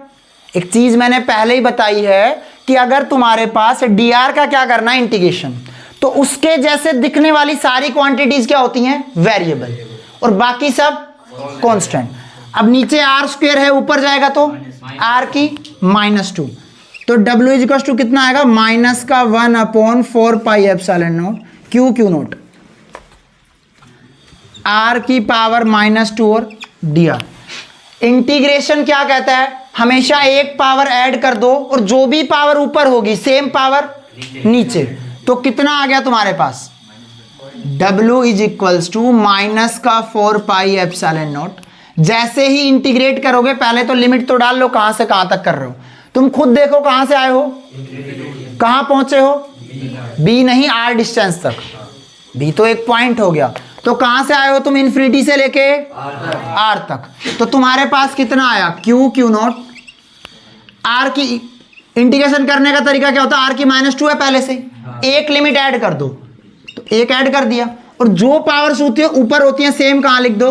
एक चीज मैंने पहले ही बताई है कि अगर तुम्हारे पास डी आर का क्या करना है? इंटीग्रेशन, तो उसके जैसे दिखने वाली सारी क्वांटिटीज क्या होती हैं? वेरिएबल। और बाकी सब कांस्टेंट। अब नीचे आर स्क्वायर है, ऊपर जाएगा तो आर की -2। तो डब्ल्यू इज इक्वल टू कितना आएगा? माइनस का 1/4 pi epsilon not Q not R की पावर -2 और डी आर। इंटीग्रेशन क्या कहता है? हमेशा एक पावर ऐड कर दो और जो भी पावर ऊपर होगी सेम पावर नीचे। तो कितना आ गया तुम्हारे पास? W is equals to minus का 4 पाई एप्सिलॉन नॉट। जैसे ही इंटीग्रेट करोगे, पहले तो लिमिट तो डाल लो कहां से कहां तक कर रहे हो। तुम खुद देखो कहां से आए हो, कहां पहुंचे हो, B नहीं R डिस्टेंस तक। B तो एक पॉइंट हो गया, तो कहां से आए हो तुम, इन्फिनिटी से लेके R तक। तो तुम्हारे पास कितना आया, Q नॉट। R की इंटीग्रेशन करने का तरीका क्या होता है, R की -2 है पहले से, एक लिमिट ऐड कर दो, तो एक ऐड कर दिया। और जो पावर्स होती है ऊपर होती है सेम कहां लिख दो,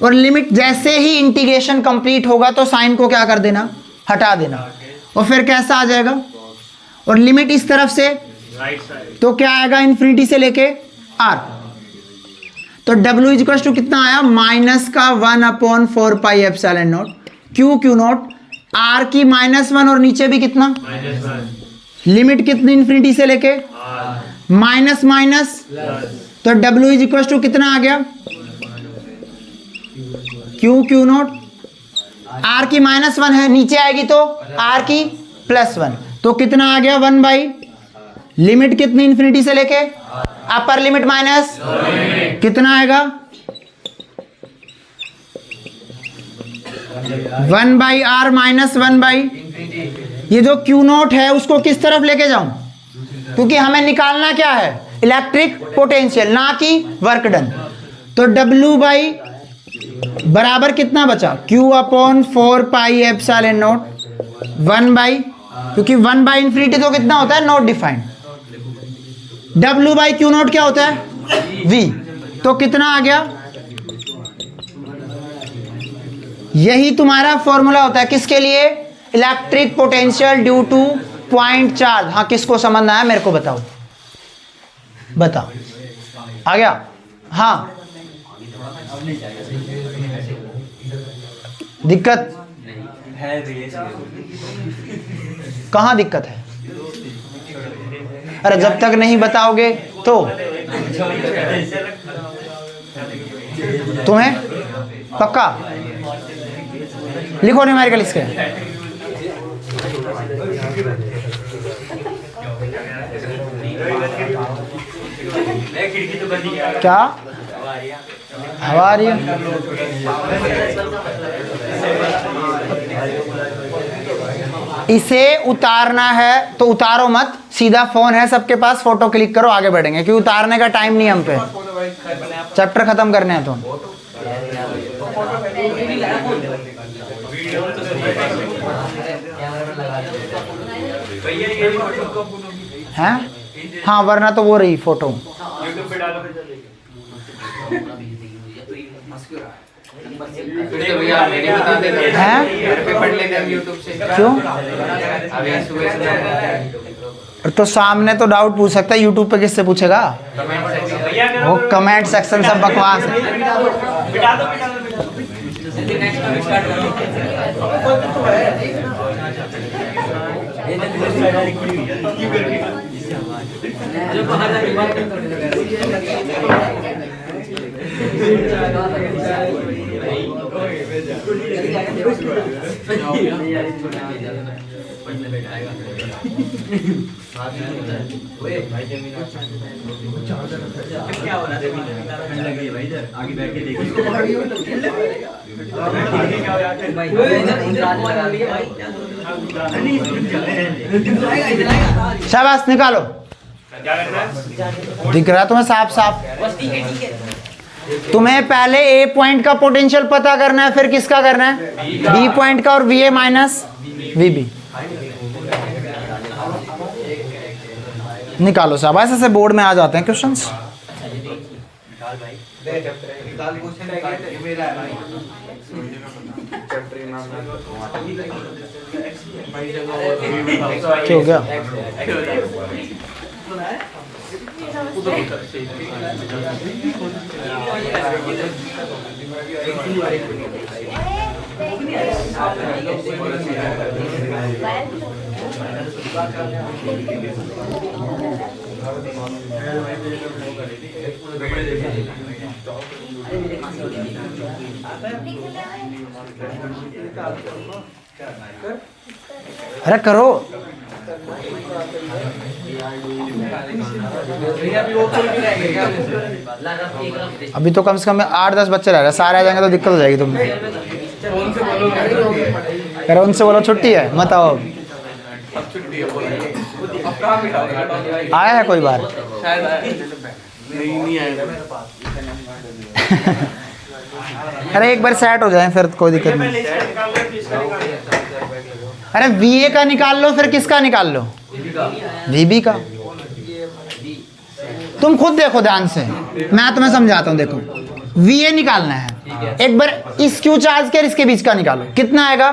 और लिमिट जैसे ही इंटीग्रेशन कंप्लीट होगा तो साइन को क्या कर देना, हटा देना, और फिर कैसा आ जाएगा, और लिमिट इस तरफ से तो क्या आएगा, इन्फिनिटी से लेके R। तो W इज इक्वल टू कितना आया, माइनस का 1/4 pi epsilon not Q not. R की -1 और नीचे भी कितना, लिमिट कितनी, इन्फिनिटी से लेके माइनस माइनस, तो W इज इक्वल टू कितना आ गया, Q नॉट। R की -1 है, नीचे आएगी तो R की +1, तो कितना आ गया 1 बाई लिमिट कितनी, इन्फिनिटी से लेके अपर लिमिट माइनस कितना आएगा 1 बाई R माइनस 1 बाई, ये जो Q नॉट है उसको किस तरफ लेके जाऊं, क्योंकि हमें निकालना क्या है, इलेक्ट्रिक पोटेंशियल, ना कि वर्क डन। तो W बाई बराबर कितना बचा, Q/4 pi epsilon not 1 by, क्योंकि 1 बाई इन्फिनिटी तो कितना होता है, not defined. W by Q not क्या होता है, V, तो कितना आ गया, यही तुम्हारा फॉर्मूला होता है किसके लिए, electric potential due to point charge. हाँ, किसको समझना है मेरे को बताओ, बताओ, आ गया। हाँ, दिक्कत कहाँ दिक्कत है, अरे जब तक नहीं बताओगे तो तुम्हें पक्का लिखो न्यूमेरिकल इसके। क्या हवा आ रही है, इसे उतारना है तो उतारो मत, सीधा फोन है सबके पास, फोटो क्लिक करो, आगे बढ़ेंगे, क्योंकि उतारने का टाइम नहीं हम पे, चैप्टर खत्म करने हैं तो हैं। हाँ, वरना तो वो रही फोटो हैं, क्यों, तो सामने तो डाउट पूछ सकता है, यूट्यूब पे किससे पूछेगा, वो कमेंट सेक्शन सब बकवास है। शाबाश, निकालो, दिख रहा तुम्हें साफ साफ। तुम्हें पहले ए पॉइंट का पोटेंशियल पता करना है, फिर किसका करना है, बी पॉइंट का, और V A minus V B निकालो। शाबाश, ऐसे बोर्ड में आ जाते हैं क्वेश्चंस। क्या हो गया, अरे करो, भैया अभी वो कोई भी रहेगा क्या? अभी तो कम से कम 8-10 बच्चे रह रहे हैं, सारे आ जाएंगे तो दिक्कत हो जाएगी तुमको। फोन से बोलो कह रहे उनसे बोलो छुट्टी है, मत आओ। अब छुट्टी है बोलो। अब कहाँ बिठाओगे? आया है कोई बार? शायद नहीं आएगा। अरे एक बार सेट हो जाए फिर कोई दिक्कत नहीं। अरे VA का निकाल लो, फिर किसका निकाल लो? VB का। तुम खुद देखो ध्यान से, मैं तुम्हें समझाता हूँ। देखो VA निकालना है, एक बार इस क्यू चार्ज के और इसके बीच का निकालो, कितना आएगा?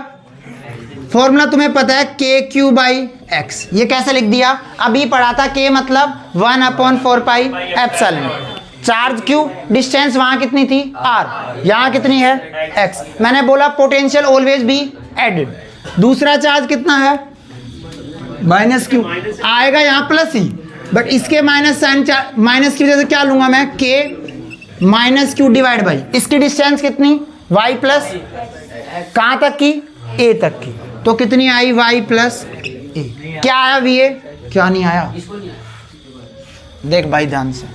फॉर्मूला तुम्हें पता है KQ/X। ये कैसे लिख दिया? अभी पढ़ा था, K मतलब 1/4πε। चार्ज Q, डिस्टेंस वहां कितनी थी? R, यहाँ कितनी है? X। मैंने बोला पोटेंशियल ऑलवेज बी एडेड। दूसरा चार्ज कितना है? -Q आएगा यहाँ प्लस ही, बट इसके माइनस साइन, माइनस की वजह से क्या लूंगा मैं? K - Q डिवाइड बाई इसकी डिस्टेंस कितनी? Y प्लस कहाँ तक की? A तक की। तो कितनी आई? Y plus A। क्या आया VA? क्या नहीं आया? देख भाई ध्यान से,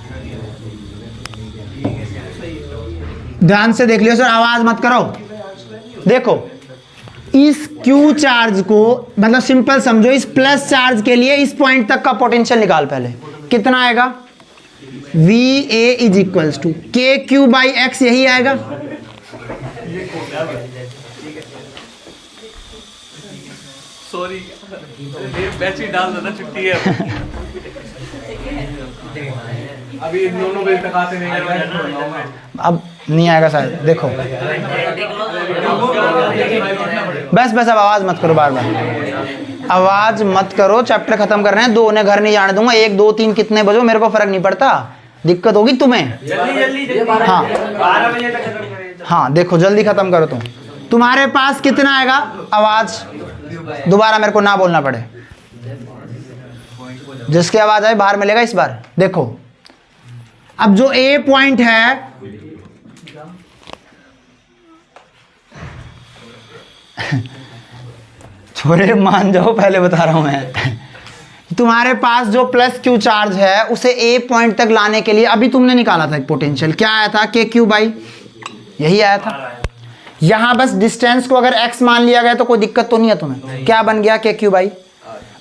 ध्यान से देख लियो सर, आवाज मत करो। देखो इस Q चार्ज को, मतलब सिंपल समझो, इस प्लस चार्ज के लिए इस पॉइंट तक का पोटेंशियल निकाल पहले। कितना आएगा? VA = KQ/X, यही आएगा। सॉरी, ये बैटरी डाल दो ना, छुट्टी है। अभी इन दोनों बजे तक आते नहीं। अब नहीं आएगा शायद, देखो बस अब आवाज मत करो, बार बार आवाज मत करो। चैप्टर खत्म कर रहे हैं, 2 उन्हें घर नहीं जाने दूंगा। 1, 2, 3 कितने बजो मेरे को फर्क नहीं पड़ता, दिक्कत होगी तुम्हें। हाँ 12 बजे तक खत्म करें। हाँ देखो जल्दी खत्म करो तुम। तुम्हारे पास कितना आएगा? आवाज दोबारा मेरे को ना बोलना पड़े, जिसकी आवाज आए बाहर मिलेगा इस बार। देखो अब जो A पॉइंट है, छोरे मान जाओ, पहले बता रहा हूं मैं। तुम्हारे पास जो प्लस Q चार्ज है उसे A पॉइंट तक लाने के लिए अभी तुमने निकाला था एक पोटेंशियल, क्या आया था? KQ/, यही आया था। यहां बस डिस्टेंस को अगर x मान लिया गया तो कोई दिक्कत तो नहीं है तुम्हें। क्या बन गया? KQ/।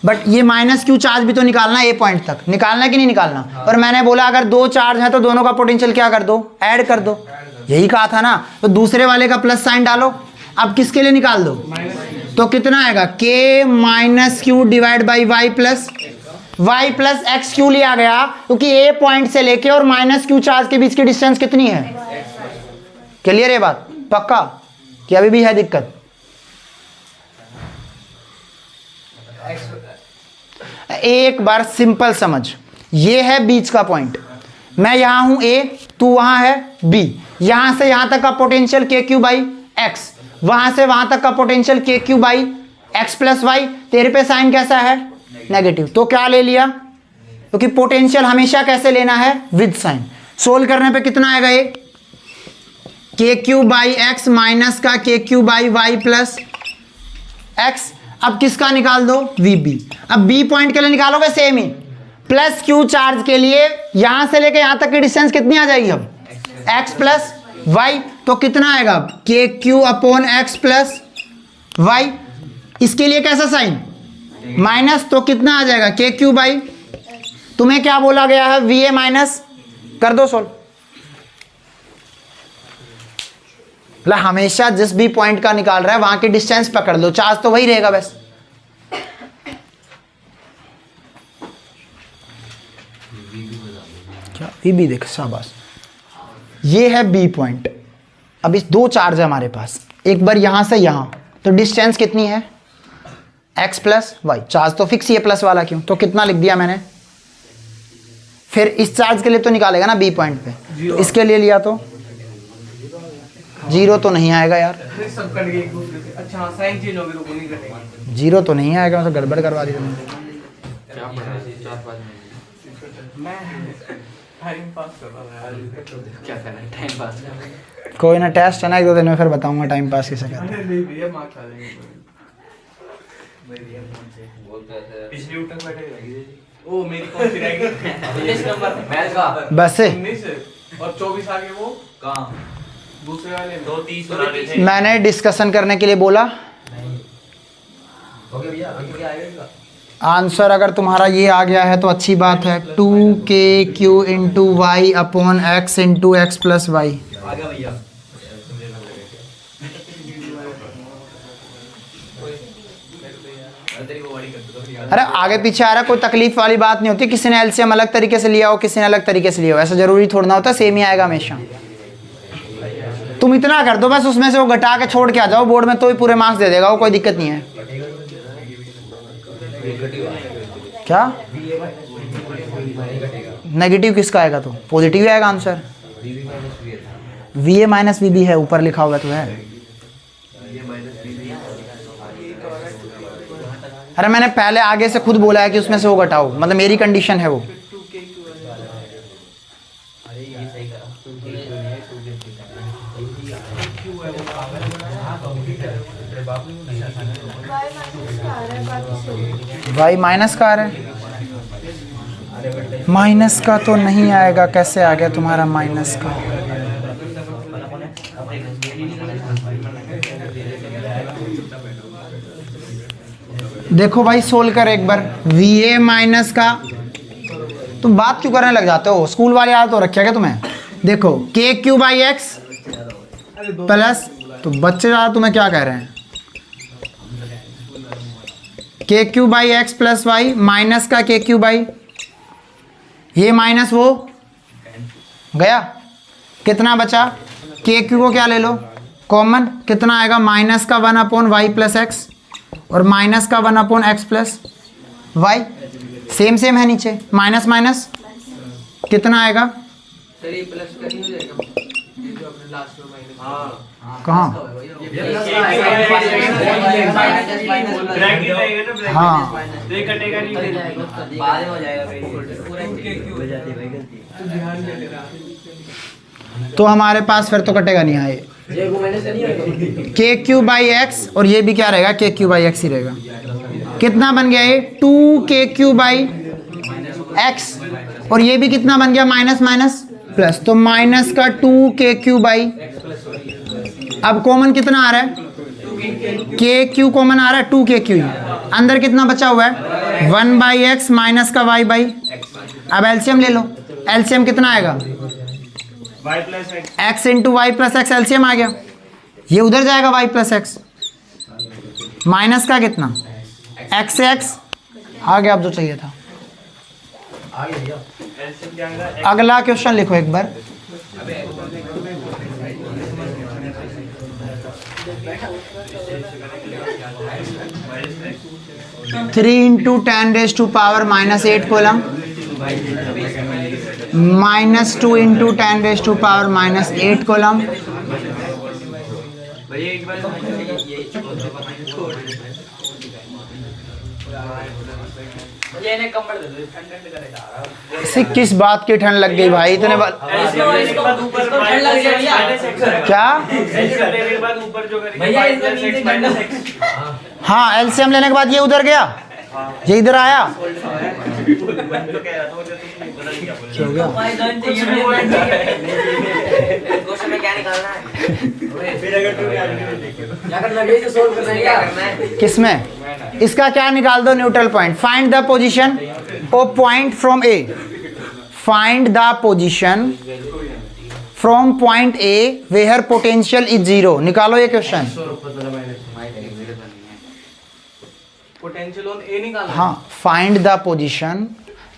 बट ये -Q चार्ज भी तो निकालना है A पॉइंट तक, निकालना है कि नहीं निकालना? और मैंने बोला अगर 2 चार्ज है तो दोनों का पोटेंशियल क्या कर दो? ऐड कर दो, यही कहा था ना। तो दूसरे वाले का प्लस साइन डालो। अब किसके लिए निकाल दो? तो कितना आएगा? K - Q divide by y plus XQ लिया गया, क्योंकि A पॉइंट से लेके और -Q चार्ज के बीच की डिस्टेंस कितनी है? क्लियर है बात? पक्का कि अभी भी है दिक्कत? एक बार सिंपल समझ, ये है बीच का पॉइंट, मैं यहां हूं A, तू वहां है B। यहां से यहां तक का पोटेंशियल KQ/X, वहां से वहां तक का पोटेंशियल KQ/X प्लस Y। तेरे पे साइन कैसा है? नेगेटिव। तो क्या ले लिया? क्योंकि पोटेंशियल हमेशा कैसे लेना है? With sign. सोल्व करने पे कितना आएगा? ये KQ/X माइनस का KQ/Y प्लस X। अब किसका निकाल दो? VB। अब B पॉइंट के लिए निकालोगे सेम ही, प्लस Q चार्ज के लिए यहां से लेके यहां तक की डिस्टेंस कितनी आ जाएगी? अब X प्लस Y। तो कितना आएगा? KQ/X plus Y। इसके लिए कैसा साइन? माइनस। तो कितना आ जाएगा? KQ/। तुम्हें क्या बोला गया है? VA माइनस कर दो सोल्व। मतलब हमेशा जिस भी पॉइंट का निकाल रहा है वहां की डिस्टेंस पकड़ लो, चार्ज तो वही रहेगा बस। क्या VB? देख शाबाश, ये है B पॉइंट। अब इस 2 चार्ज है हमारे पास, एक बार यहां से यहां, तो डिस्टेंस कितनी है? X plus Y। चार्ज तो फिक्स ही है प्लस वाला, क्यों? तो कितना लिख दिया मैंने। फिर इस चार्ज के लिए तो निकालेगा ना B पॉइंट पे, तो इसके लिए लिया तो 0 तो नहीं आएगा यार। सब कट गए एक दूसरे से। अच्छा हाँ, साइन चेंज हो गई तो नहीं कटेगा। 0 तो नहीं आएगा, मतलब गड़बड़ करवा दी तुमने। मैं टाइम पास कर रहा था यार। क्या करना है? टाइम पास कर। कोई ना, टेस्ट है ना, 1-2 दिन में फिर बताऊंगा टाइम पास किसे करते हैं। अरे नहीं भैया, मार्क्स आ जाएंगे। पिछली उठक बैठे ओ मेरी कौन सी रह गई? 19 नंबर मैथ का बस है। 19 और 24 आगे वो कहाँ दूसरे वाले 2:30 बनाने थे। मैंने डिस्कशन करने के लिए बोला। ओके भैया आगे क्या आएगा? आंसर अगर तुम्हारा ये आ गया है तो अच्छी बात है। 2kq into Y upon X into X plus Y. आ गया भैया। अरे आगे पीछे आ रहा, कोई तकलीफ वाली बात नहीं होती। किसी ने एलसीएम अलग तरीके से लिया हो, किसी ने अलग तरीके से लिया हो, ऐसा जरूरी थोड़ा ना होता सेम ही आएगा हमेशा। तुम इतना कर दो बस, उसमें से वो घटा के छोड़ के आ जाओ बोर्ड में, तो ही पूरे मार्क्स दे देगा वो, कोई दिक्कत नहीं है। क्या नेगेटिव किसका आएगा? तो पॉजिटिव आएगा आंसर। VA माइनस VB है, ऊपर लिखा हुआ तो है। अरे मैंने पहले आगे से खुद बोला है कि उसमें से वो घटाओ, मतलब मेरी कंडीशन है वो। वाई माइनस का आ रहा है, माइनस का तो नहीं आएगा। कैसे आ गया तुम्हारा माइनस का? देखो भाई सोल्व कर एक बार। VA माइनस का तुम बात क्यों करने लग जाते हो? स्कूल वाले याद तो रखा क्या तुम्हें? देखो KQ बाई एक्स प्लस, तो बच्चे ज़्यादा तुम्हें क्या कह रहे हैं? KQ by X plus Y minus का KQ बाई, ये माइनस वो गया, कितना बचा? KQ को क्या ले लो कॉमन, कितना आएगा? माइनस का 1 अपॉन वाई प्लस एक्स और माइनस का 1 upon X plus Y. Same same है नीचे, माइनस माइनस कितना आएगा? कहाँ? हाँ तो हमारे पास फिर तो कटेगा नहीं। आए KQ बाई एक्स और ये भी क्या रहेगा? KQ बाई एक्स ही रहेगा। कितना बन गया ये? 2KQ बाई एक्स और ये भी कितना बन गया? माइनस माइनस प्लस, तो माइनस का 2KQ बाई, अब कॉमन कितना आ रहा है? KQ कॉमन आ रहा है 2KQ, अंदर कितना बचा हुआ है? 1 बाई एक्स माइनस का y बाई। अब एलसीएम ले लो, एलसीएम कितना आएगा? x into Y plus X, LCM आ गया। ये उधर जाएगा y प्लस एक्स, माइनस का कितना? x से x आ गया। अब जो चाहिए था। अगला क्वेश्चन लिखो एक बार। Three into 10⁻⁻⁻8 coulomb -2 into 10⁻⁻⁻8 coulomb. इसे किस बात की ठंड लग गई भाई? इतने क्या? हाँ एलसीएम लेने के बाद ये उधर गया, ये इधर आया। क्या हो गया? किसमें? इसका क्या निकाल दो? Neutral point. Find the position of point from A. Find the position from point A where potential is 0। निकालो ये क्वेश्चन। पोटेंशियल ऑन ए निकालना। हाँ, find the position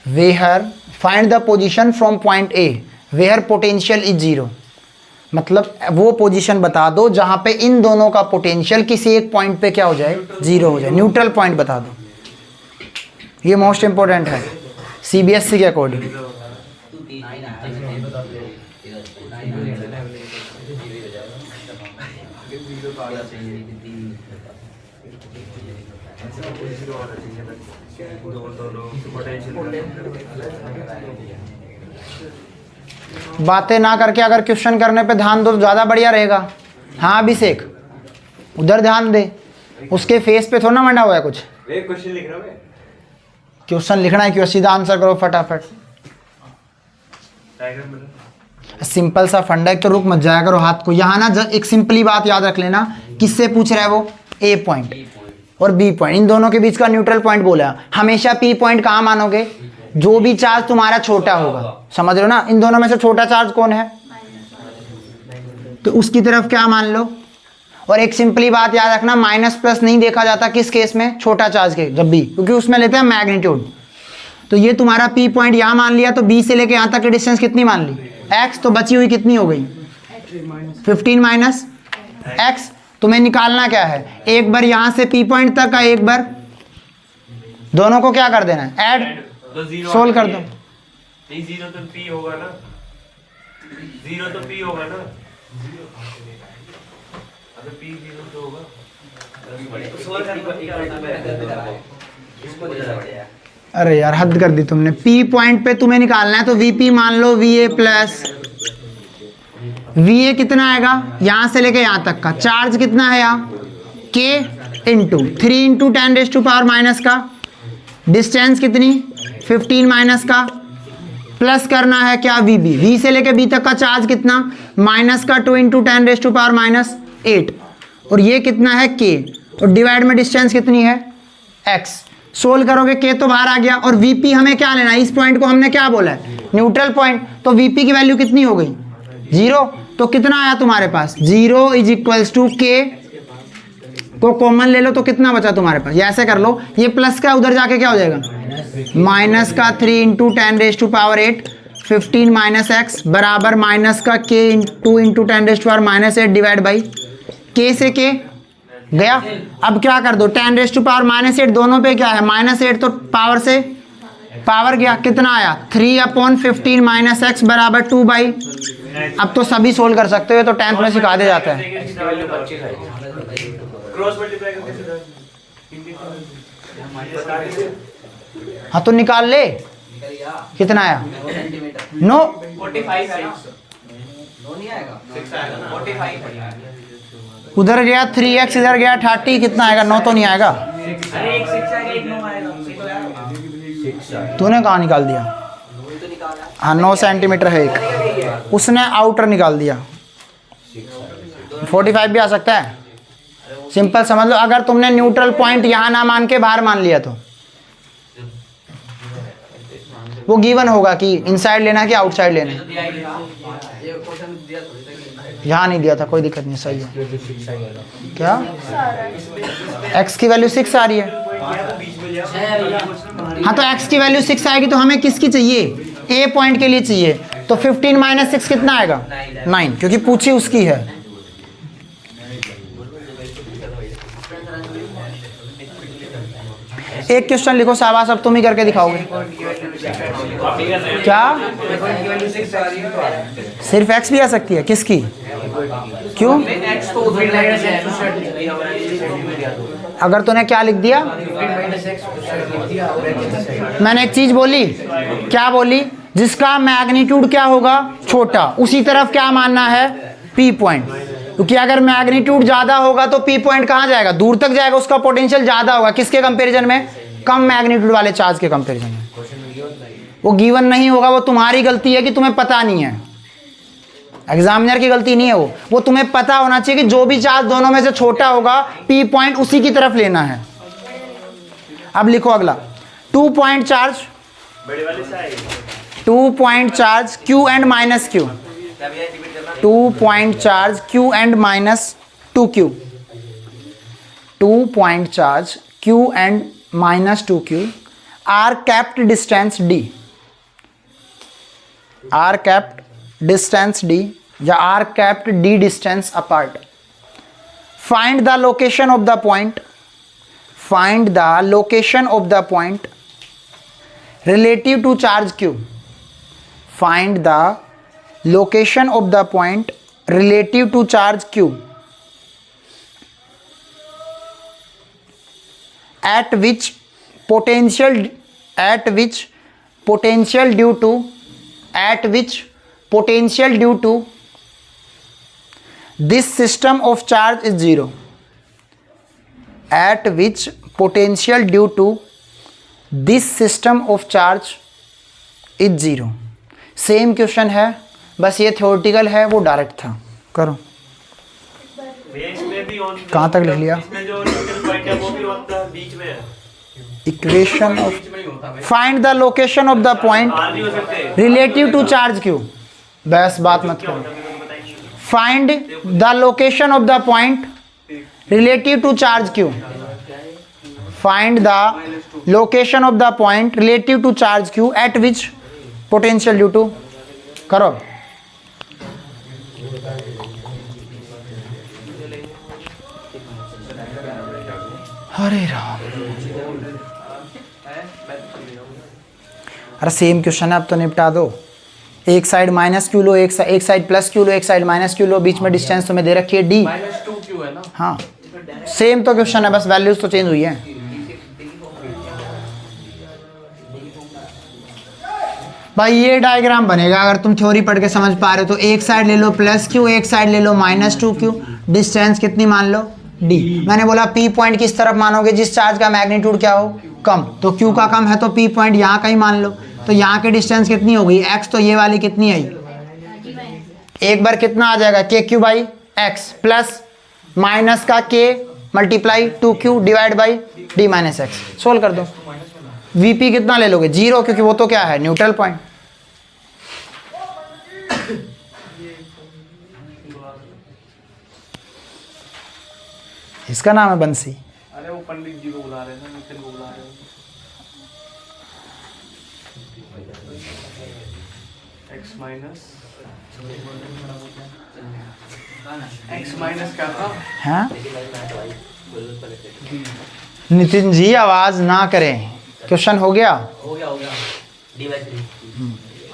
where, find the position from point A where potential is 0। मतलब वो position बता दो जहां पे इन दोनों का पोटेंशियल किसी एक पॉइंट पे क्या हो जाए? 0 हो जाए। न्यूट्रल पॉइंट बता दो। ये मोस्ट इंपॉर्टेंट है सीबीएसई के अकॉर्डिंग। बातें ना करके अगर क्वेश्चन करने पे ध्यान दो तो ज़्यादा बढ़िया रहेगा। हाँ अभिषेक, उधर ध्यान दे, उसके फेस पे थोड़ा ना मंडा हुआ है कुछ। क्वेश्चन लिख रहा हूं मैं। क्वेश्चन लिखना है क्यों, सीधा आंसर करो फटाफट। सिंपल सा फंडा है, तो रुक मत जाया करो हाथ को। यहाँ ना एक सिंपली बात याद रख लेना, किससे पूछ रहा है वो, ए पॉइंट और बी पॉइंट, इन दोनों के बीच का न्यूट्रल पॉइंट बोला। हमेशा पी पॉइंट कहाँ मानोगे, जो भी चार्ज तुम्हारा छोटा होगा, समझ रहे हो ना। इन दोनों में से छोटा चार्ज कौन है, तो उसकी तरफ क्या मान लो। और एक सिंपली बात याद रखना, माइनस प्लस नहीं देखा जाता किस केस में, छोटा चार्ज के जब भी, क्योंकि उसमें लेते हैं मैग्नीट्यूड। तो ये तुम्हारा पी पॉइंट यहाँ मान लिया, तो बी से लेके यहाँ तक की डिस्टेंस कितनी मान ली, एक्स, तो बची हुई कितनी हो गई 15 माइनस एक्स। तुम्हें निकालना क्या है, एक बार यहाँ से पी पॉइंट तक का, एक बार दोनों को क्या कर देना है, ऐड, सोल्व कर दो। जीरो तो पी होगा ना, जीरो तो पी होगा ना, अगर पी जीरो तो होगा। अरे यार हद कर दी तुमने। पी पॉइंट पे तुम्हें निकालना है, तो वीपी मान लो V A plus V A कितना आएगा, यहाँ से लेके यहाँ तक का चार्ज कितना है यहाँ, के इंटू 3 इंटू 10⁻⁻⁻ का डिस्टेंस कितनी 15 माइनस का, प्लस करना है क्या वी बी, वी से लेके बी तक का चार्ज कितना, माइनस का 2 इंटू 10⁻⁸ और ये कितना है के, और डिवाइड में डिस्टेंस कितनी है एक्स। सोल्व करोगे के तो बाहर आ गया, और वीपी हमें क्या लेना है, इस पॉइंट को हमने क्या बोला है, न्यूट्रल पॉइंट, तो वीपी की वैल्यू कितनी हो गई 0, तो कितना आया तुम्हारे पास 0 इज इक्वल्स टू के, को कॉमन ले लो तो कितना बचा तुम्हारे पास, ये ऐसे कर लो, ये प्लस का उधर जाके क्या हो जाएगा, माइनस का 3 इंटू 10⁸ 15 माइनस एक्स बराबर माइनस का के 2 इंटू 10⁻⁻8 डिवाइड बाई के से के गया। अब क्या कर दो 10⁻⁻8 दोनों पे क्या है -8, तो पावर से पावर गया, कितना आया 3/15 माइनस एक्स बराबर 2 बाई। अब तो सभी सोल्व कर सकते हो, तो 10th में सिखा दे जाता है। क्रॉस मल्टीप्लाई करके हाँ तो निकाल ले, कितना आया 9, 45 है ना, नो नहीं आएगा, 45 है। उधर गया 3x, इधर गया 30, कितना आएगा 9 तो नहीं आएगा। अरे एक 6 आएगा, एक 9 आएगा। तूने कहाँ निकाल दिया, हाँ 9 सेंटीमीटर है एक, उसने आउटर निकाल दिया। 45 भी आ सकता है, सिंपल समझ लो। अगर तुमने न्यूट्रल पॉइंट यहाँ ना मान के बाहर मान लिया, तो वो गिवन होगा कि इनसाइड लेना है कि आउटसाइड लेना है। यहाँ नहीं दिया था, कोई दिक्कत नहीं, सही है। क्या x की वैल्यू 6 आ रही है, हाँ तो x की वैल्यू 6 आएगी, तो हमें किसकी चाहिए, a पॉइंट के लिए चाहिए, तो 15 माइनस 6 कितना आएगा 9, क्योंकि पूछी उसकी है। एक क्वेश्चन लिखो शाबाश, अब तुम ही करके दिखाओगे। क्या सिर्फ x भी आ सकती है, किसकी, क्यों, अगर तूने क्या लिख दिया, मैंने एक चीज बोली, क्या बोली, जिसका मैग्नीट्यूड क्या होगा छोटा, उसी तरफ क्या मानना है पी पॉइंट, क्योंकि अगर मैग्नीट्यूड ज्यादा होगा तो पी पॉइंट कहाँ जाएगा, दूर तक जाएगा, उसका पोटेंशियल ज्यादा होगा, किसके कंपैरिजन में, कम मैग्नीट्यूड वाले चार्ज के कंपैरिजन में। वो गिवन नहीं होगा, वो तुम्हारी गलती है कि तुम्हें पता नहीं है, एग्जामिनर की गलती नहीं है, वो तुम्हें पता होना चाहिए कि जो भी चार्ज दोनों में से छोटा होगा पी पॉइंट उसी की तरफ लेना है। अब लिखो अगला, 2 point charge, 2 point charge Q and minus Q, 2 point charge Q and minus 2Q, 2 point charge Q and minus 2Q are kept distance D, are kept distance D या are kept D distance apart. Find the location of the point, find the location of the point relative to charge Q, find the location of the point relative to charge Q at which potential due to this system of charge is 0, at which potential due to this system of charge is 0। Same question है, बस ये theoretical है, वो direct था। करो। इसमें भी on कहाँ तक लिख लिया? इसमें जो न्यूट्रल पॉइंट है वो भी ऑन द बीच में है। Equation of find the location of the point बाहर नहीं हो सकते। Relative to charge Q. बस बात मत करो। Find the location of the point relative to charge Q. Find the location of the point relative to charge Q at which potential due to. करो। अरे राम, अरे सेम क्वेश्चन है, अब तो निपटा दो। एक साइड माइनस क्यू लो, एक साइड प्लस क्यू लो, एक साइड माइनस क्यू लो, बीच में डिस्टेंस तुम्हें दे रखी है डी। -2q है ना। हाँ सेम तो क्वेश्चन है, बस वैल्यूज तो चेंज हुई है। भाई ये डायग्राम बनेगा अगर तुम थ्योरी पढ़ के समझ पा रहे हो तो। एक साइड ले लो प्लस क्यू, एक साइड ले लो -2q, डिस्टेंस कितनी मान लो d। मैंने बोला p पॉइंट किस तरफ मानोगे, जिस चार्ज का मैग्नीट्यूड क्या हो, कम। तो q का कम है तो p पॉइंट यहाँ का ही मान लो। तो यहाँ की डिस्टेंस कितनी हो गई x, तो ये वाली कितनी आई, एक बार कितना आ जाएगा kq by x plus minus का k multiply 2q divide by d minus x. Solve कर दो। vp कितना ले लोगे, 0, क्योंकि वो तो क्या है, न्यूट्रल पॉइंट। इसका नाम है बंसी। अरे वो पंडित जी को बुला रहे हैं, नितिन को बुला रहे हैं। x माइनस क्या था? हाँ नितिन जी आवाज ना करें, क्वेश्चन हो गया। हो गया d/3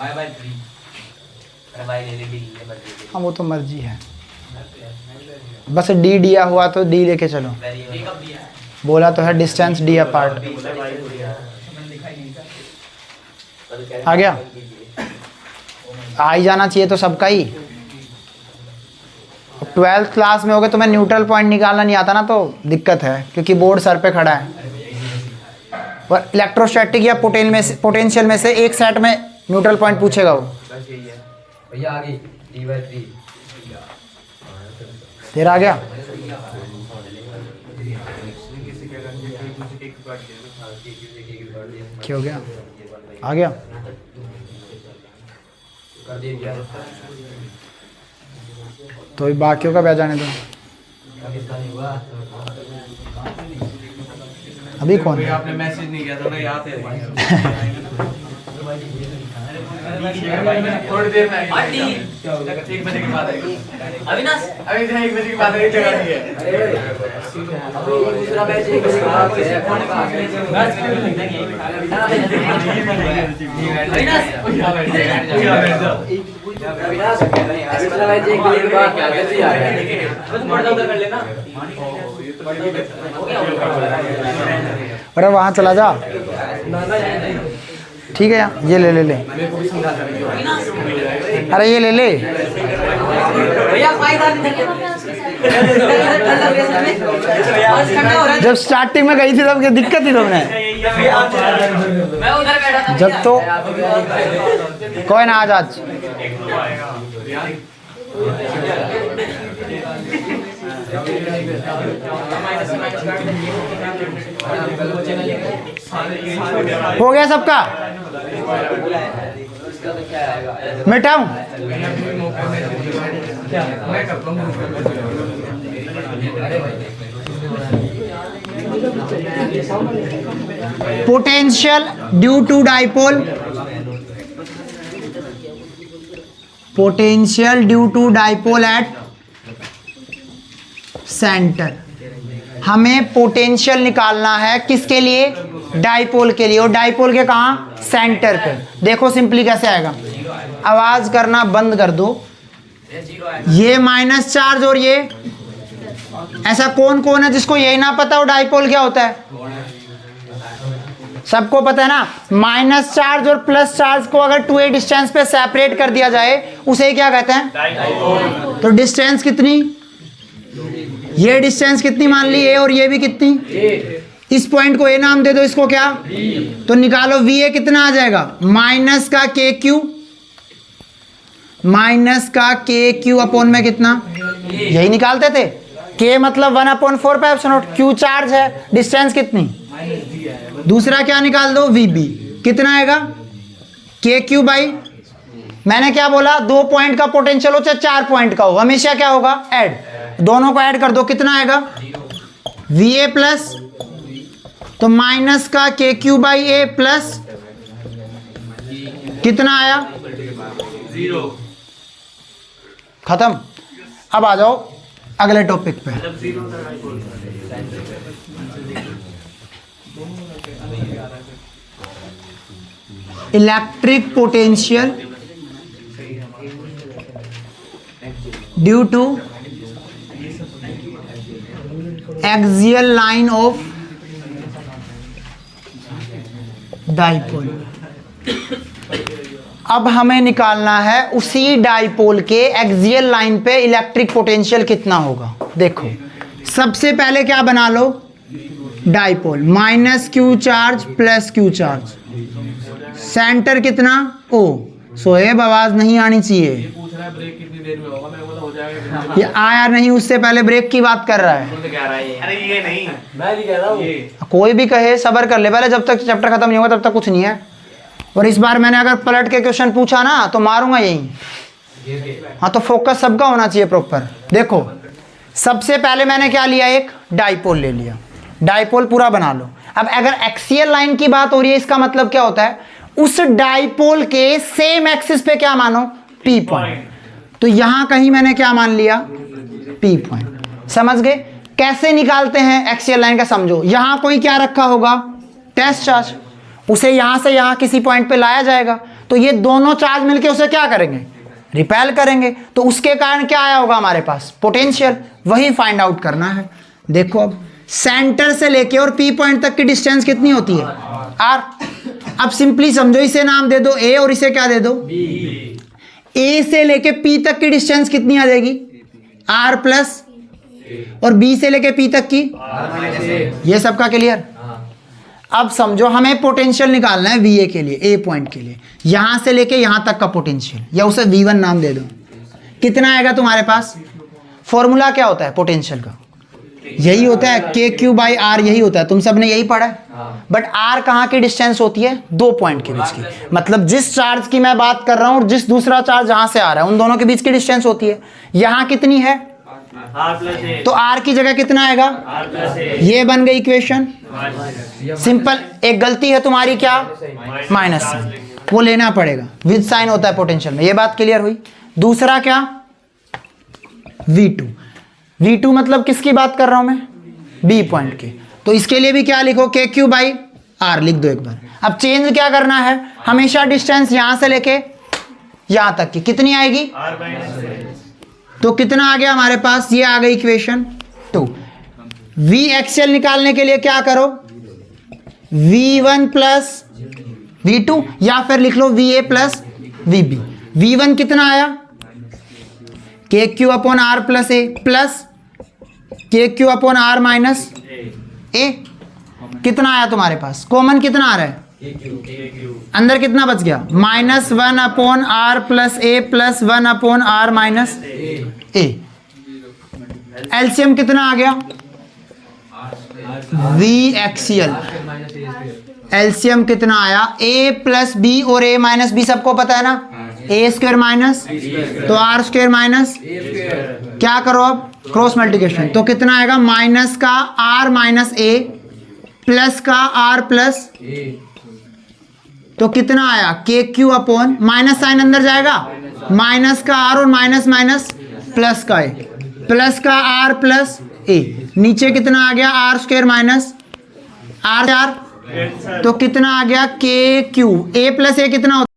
y/3 y ले ले d मर्जी। हाँ वो तो मर्जी है, बस डी दिया हुआ तो डी लेके चलो। बोला तो है डिस्टेंस डी अपार्ट। आ गया, आ ही जाना चाहिए तो सबका ही। 12th क्लास में हो गए तुम्हें न्यूट्रल पॉइंट निकालना नहीं आता ना तो दिक्कत है, क्योंकि बोर्ड सर पे खड़ा है। और इलेक्ट्रोस्टैटिक या पोटेंशियल में से एक सेट में न्यूट्रल पॉइंट पूछेगा वो। भैया आ गई d/3 तेरा आ गया। क्या हो गया, आ गया। तो ये बाकियों का ब्याह जाने दो। अभी कौन है? आपने मैसेज नहीं किया था ना, याद है। थोड़ी देर में आएगी। 1 बजे के बाद आएगी। अविनाश अभी 1 बजे के बाद आएगी, जगह नहीं है। दूसरा मैच 1 बजे के बाद है। अविनाश अविनाश दूसरा मैच 1 बजे के बाद जल्दी आ रहा है। तुम पर्दा उधर कर लेना। अरे वहाँ चला जा। ठीक है यार, ये ले ले ले। अरे ये ले ले। भैया फायदा नहीं जब स्टार्टिंग में गई थी तब क्या दिक्कत थी तुमने? मैं उधर बैठा था। जब तो कोई ना आज हो गया सबका। मिटाऊं? Potential due to dipole, potential due to dipole at centre. हमें पोटेंशियल निकालना है किसके लिए, डाइपोल के लिए। और डाइपोल के कहाँ, सेंटर पे। देखो सिंपली कैसे आएगा, आवाज करना बंद कर दो। ये माइनस चार्ज और ये, ऐसा कौन कौन है जिसको यही ना पता हो डाइपोल क्या होता है? सबको पता है ना। माइनस चार्ज और प्लस चार्ज को अगर 2a डिस्टेंस पे सेपरेट कर दिया जाए उसे क्या कहते हैं? तो डिस्टेंस कितनी, ये डिस्टेंस कितनी मान ली, ए और ये भी कितनी, इस पॉइंट को ए नाम दे दो, इसको क्या, तो निकालो वी ए कितना आ जाएगा, माइनस का के क्यू, माइनस का के क्यू अपॉन में कितना, यही निकालते थे, के मतलब 1/4 पे एप्सिलॉन नॉट, क्यू चार्ज है, डिस्टेंस कितनी, दूसरा क्या निकाल दो वी बी, कितना आएगा के क्यू बाई, मैंने क्या बोला, 2 पॉइंट का पोटेंशियल हो चाहे 4 पॉइंट का हो, हमेशा क्या होगा ऐड, दोनों को ऐड कर दो, कितना आएगा वी ए प्लस, तो माइनस का के क्यू बाई ए प्लस कितना आया 0 खत्म। अब आ जाओ अगले टॉपिक पे। मतलब 0 था dipole. Electric potential due to axial line of dipole. अब हमें निकालना है उसी डाइपोल के एक्सियल लाइन पे इलेक्ट्रिक पोटेंशियल कितना होगा। देखो सबसे पहले क्या बना लो, dipole minus Q charge plus Q charge, centre कितना ओ, सोएब आवाज नहीं आनी चाहिए, पूछ रहा है ब्रेक कितनी देर में होगा, मैं बोला हो जाएगा। ये आया नहीं, उससे पहले ब्रेक की बात कर रहा है। अरे ये नहीं, मैं नहीं कह रहा हूँ, कोई भी कहे सबर कर ले, पहले जब तक चैप्टर खत्म नहीं होगा तब तक कुछ नहीं है। और इस बार मैंने अगर पलट के क्वेश्चन पूछा ना तो मारूंगा यही। हाँ तो फोकस सबका होना चाहिए प्रॉपर। देखो सबसे पहले मैंने क्या लिया, एक डाइपोल ले लिया, डाइपोल पूरा बना लो। अब अगर एक्सियल लाइन की बात हो रही है, इसका मतलब क्या होता है, उस डाइपोल के सेम एक्सिस पे क्या मानो, पी पॉइंट। तो यहां कहीं मैंने क्या मान लिया, पी पॉइंट। समझ गए कैसे निकालते हैं एक्सियल लाइन का, समझो यहां कोई क्या रखा होगा, टेस्ट चार्ज, उसे यहां से यहां किसी पॉइंट पे लाया जाएगा, तो ये दोनों चार्ज मिलके उसे क्या करेंगे, रिपेल करेंगे, तो उसके कारण क्या आया होगा हमारे पास, पोटेंशियल। वही फाइंड आउट करना है। देखो अब सेंटर से लेके और पी पॉइंट तक की डिस्टेंस कितनी होती है, आर। अब सिंपली समझो, इसे नाम दे दो ए और इसे क्या दे दो, ए से लेके पी तक की डिस्टेंस कितनी आ जाएगी, आर प्लस, और बी से लेके पी तक की, ये सबका क्लियर। अब समझो हमें पोटेंशियल निकालना है वी ए के लिए, ए पॉइंट के लिए, यहां से लेके यहां तक का पोटेंशियल, या उसे V1 नाम दे दो, कितना आएगा तुम्हारे पास। फॉर्मूला क्या होता है पोटेंशियल का, यही होता है के क्यू बाई आर, यही होता है, तुम सब ने यही पढ़ा है। बट आर कहाँ की डिस्टेंस होती है, 2 पॉइंट के बीच की, मतलब जिस चार्ज की मैं बात कर रहा हूं और जिस दूसरा चार्ज जहां से आ रहा है उन दोनों के बीच की डिस्टेंस होती है। यहां कितनी है, R+A, तो आर की जगह कितना आएगा, R+A, ये बन गई इक्वेशन। सिंपल, एक गलती है तुम्हारी क्या, माइनस साइन, वो लेना पड़ेगा, विद साइन होता है पोटेंशियल में, ये बात क्लियर हुई। दूसरा क्या, V2, V2 मतलब किसकी बात कर रहा हूं मैं, बी पॉइंट के, तो इसके लिए भी क्या लिखो, के क्यू बाई आर लिख दो एक बार। अब चेंज क्या करना है, हमेशा डिस्टेंस यहां से लेके यहां तक की कितनी आएगी, R-A, तो कितना आ गया हमारे पास, ये आ गई इक्वेशन 2। वी एक्सएल निकालने के लिए क्या करो, V1 प्लस V2, या फिर लिख लो VA प्लस VB। V1 कितना आया, K Q upon R plus A, plus K Q upon R minus A, कितना आया तुम्हारे पास, कॉमन कितना आ रहा है, अंदर कितना बच गया, -1 upon R plus A plus 1 upon R minus A. LCM कितना आ गया, वी एक्सियल, एलसीएम कितना आया, ए प्लस बी और ए माइनस बी सबको पता है ना, ए स्क्वायर माइनस, तो आर स्क्वायर माइनस, क्या करो अब क्रॉस मल्टीप्लिकेशन, तो कितना आएगा, माइनस का आर माइनस ए प्लस का आर प्लस, तो कितना आया, K Q upon, minus sign अंदर जाएगा, माइनस का आर और माइनस माइनस प्लस का ए, प्लस का आर प्लस ए, नीचे कितना आ गया, आर स्क्वायर माइनस आर, तो कितना आ गया, के क्यू, ए प्लस ए कितना होता है,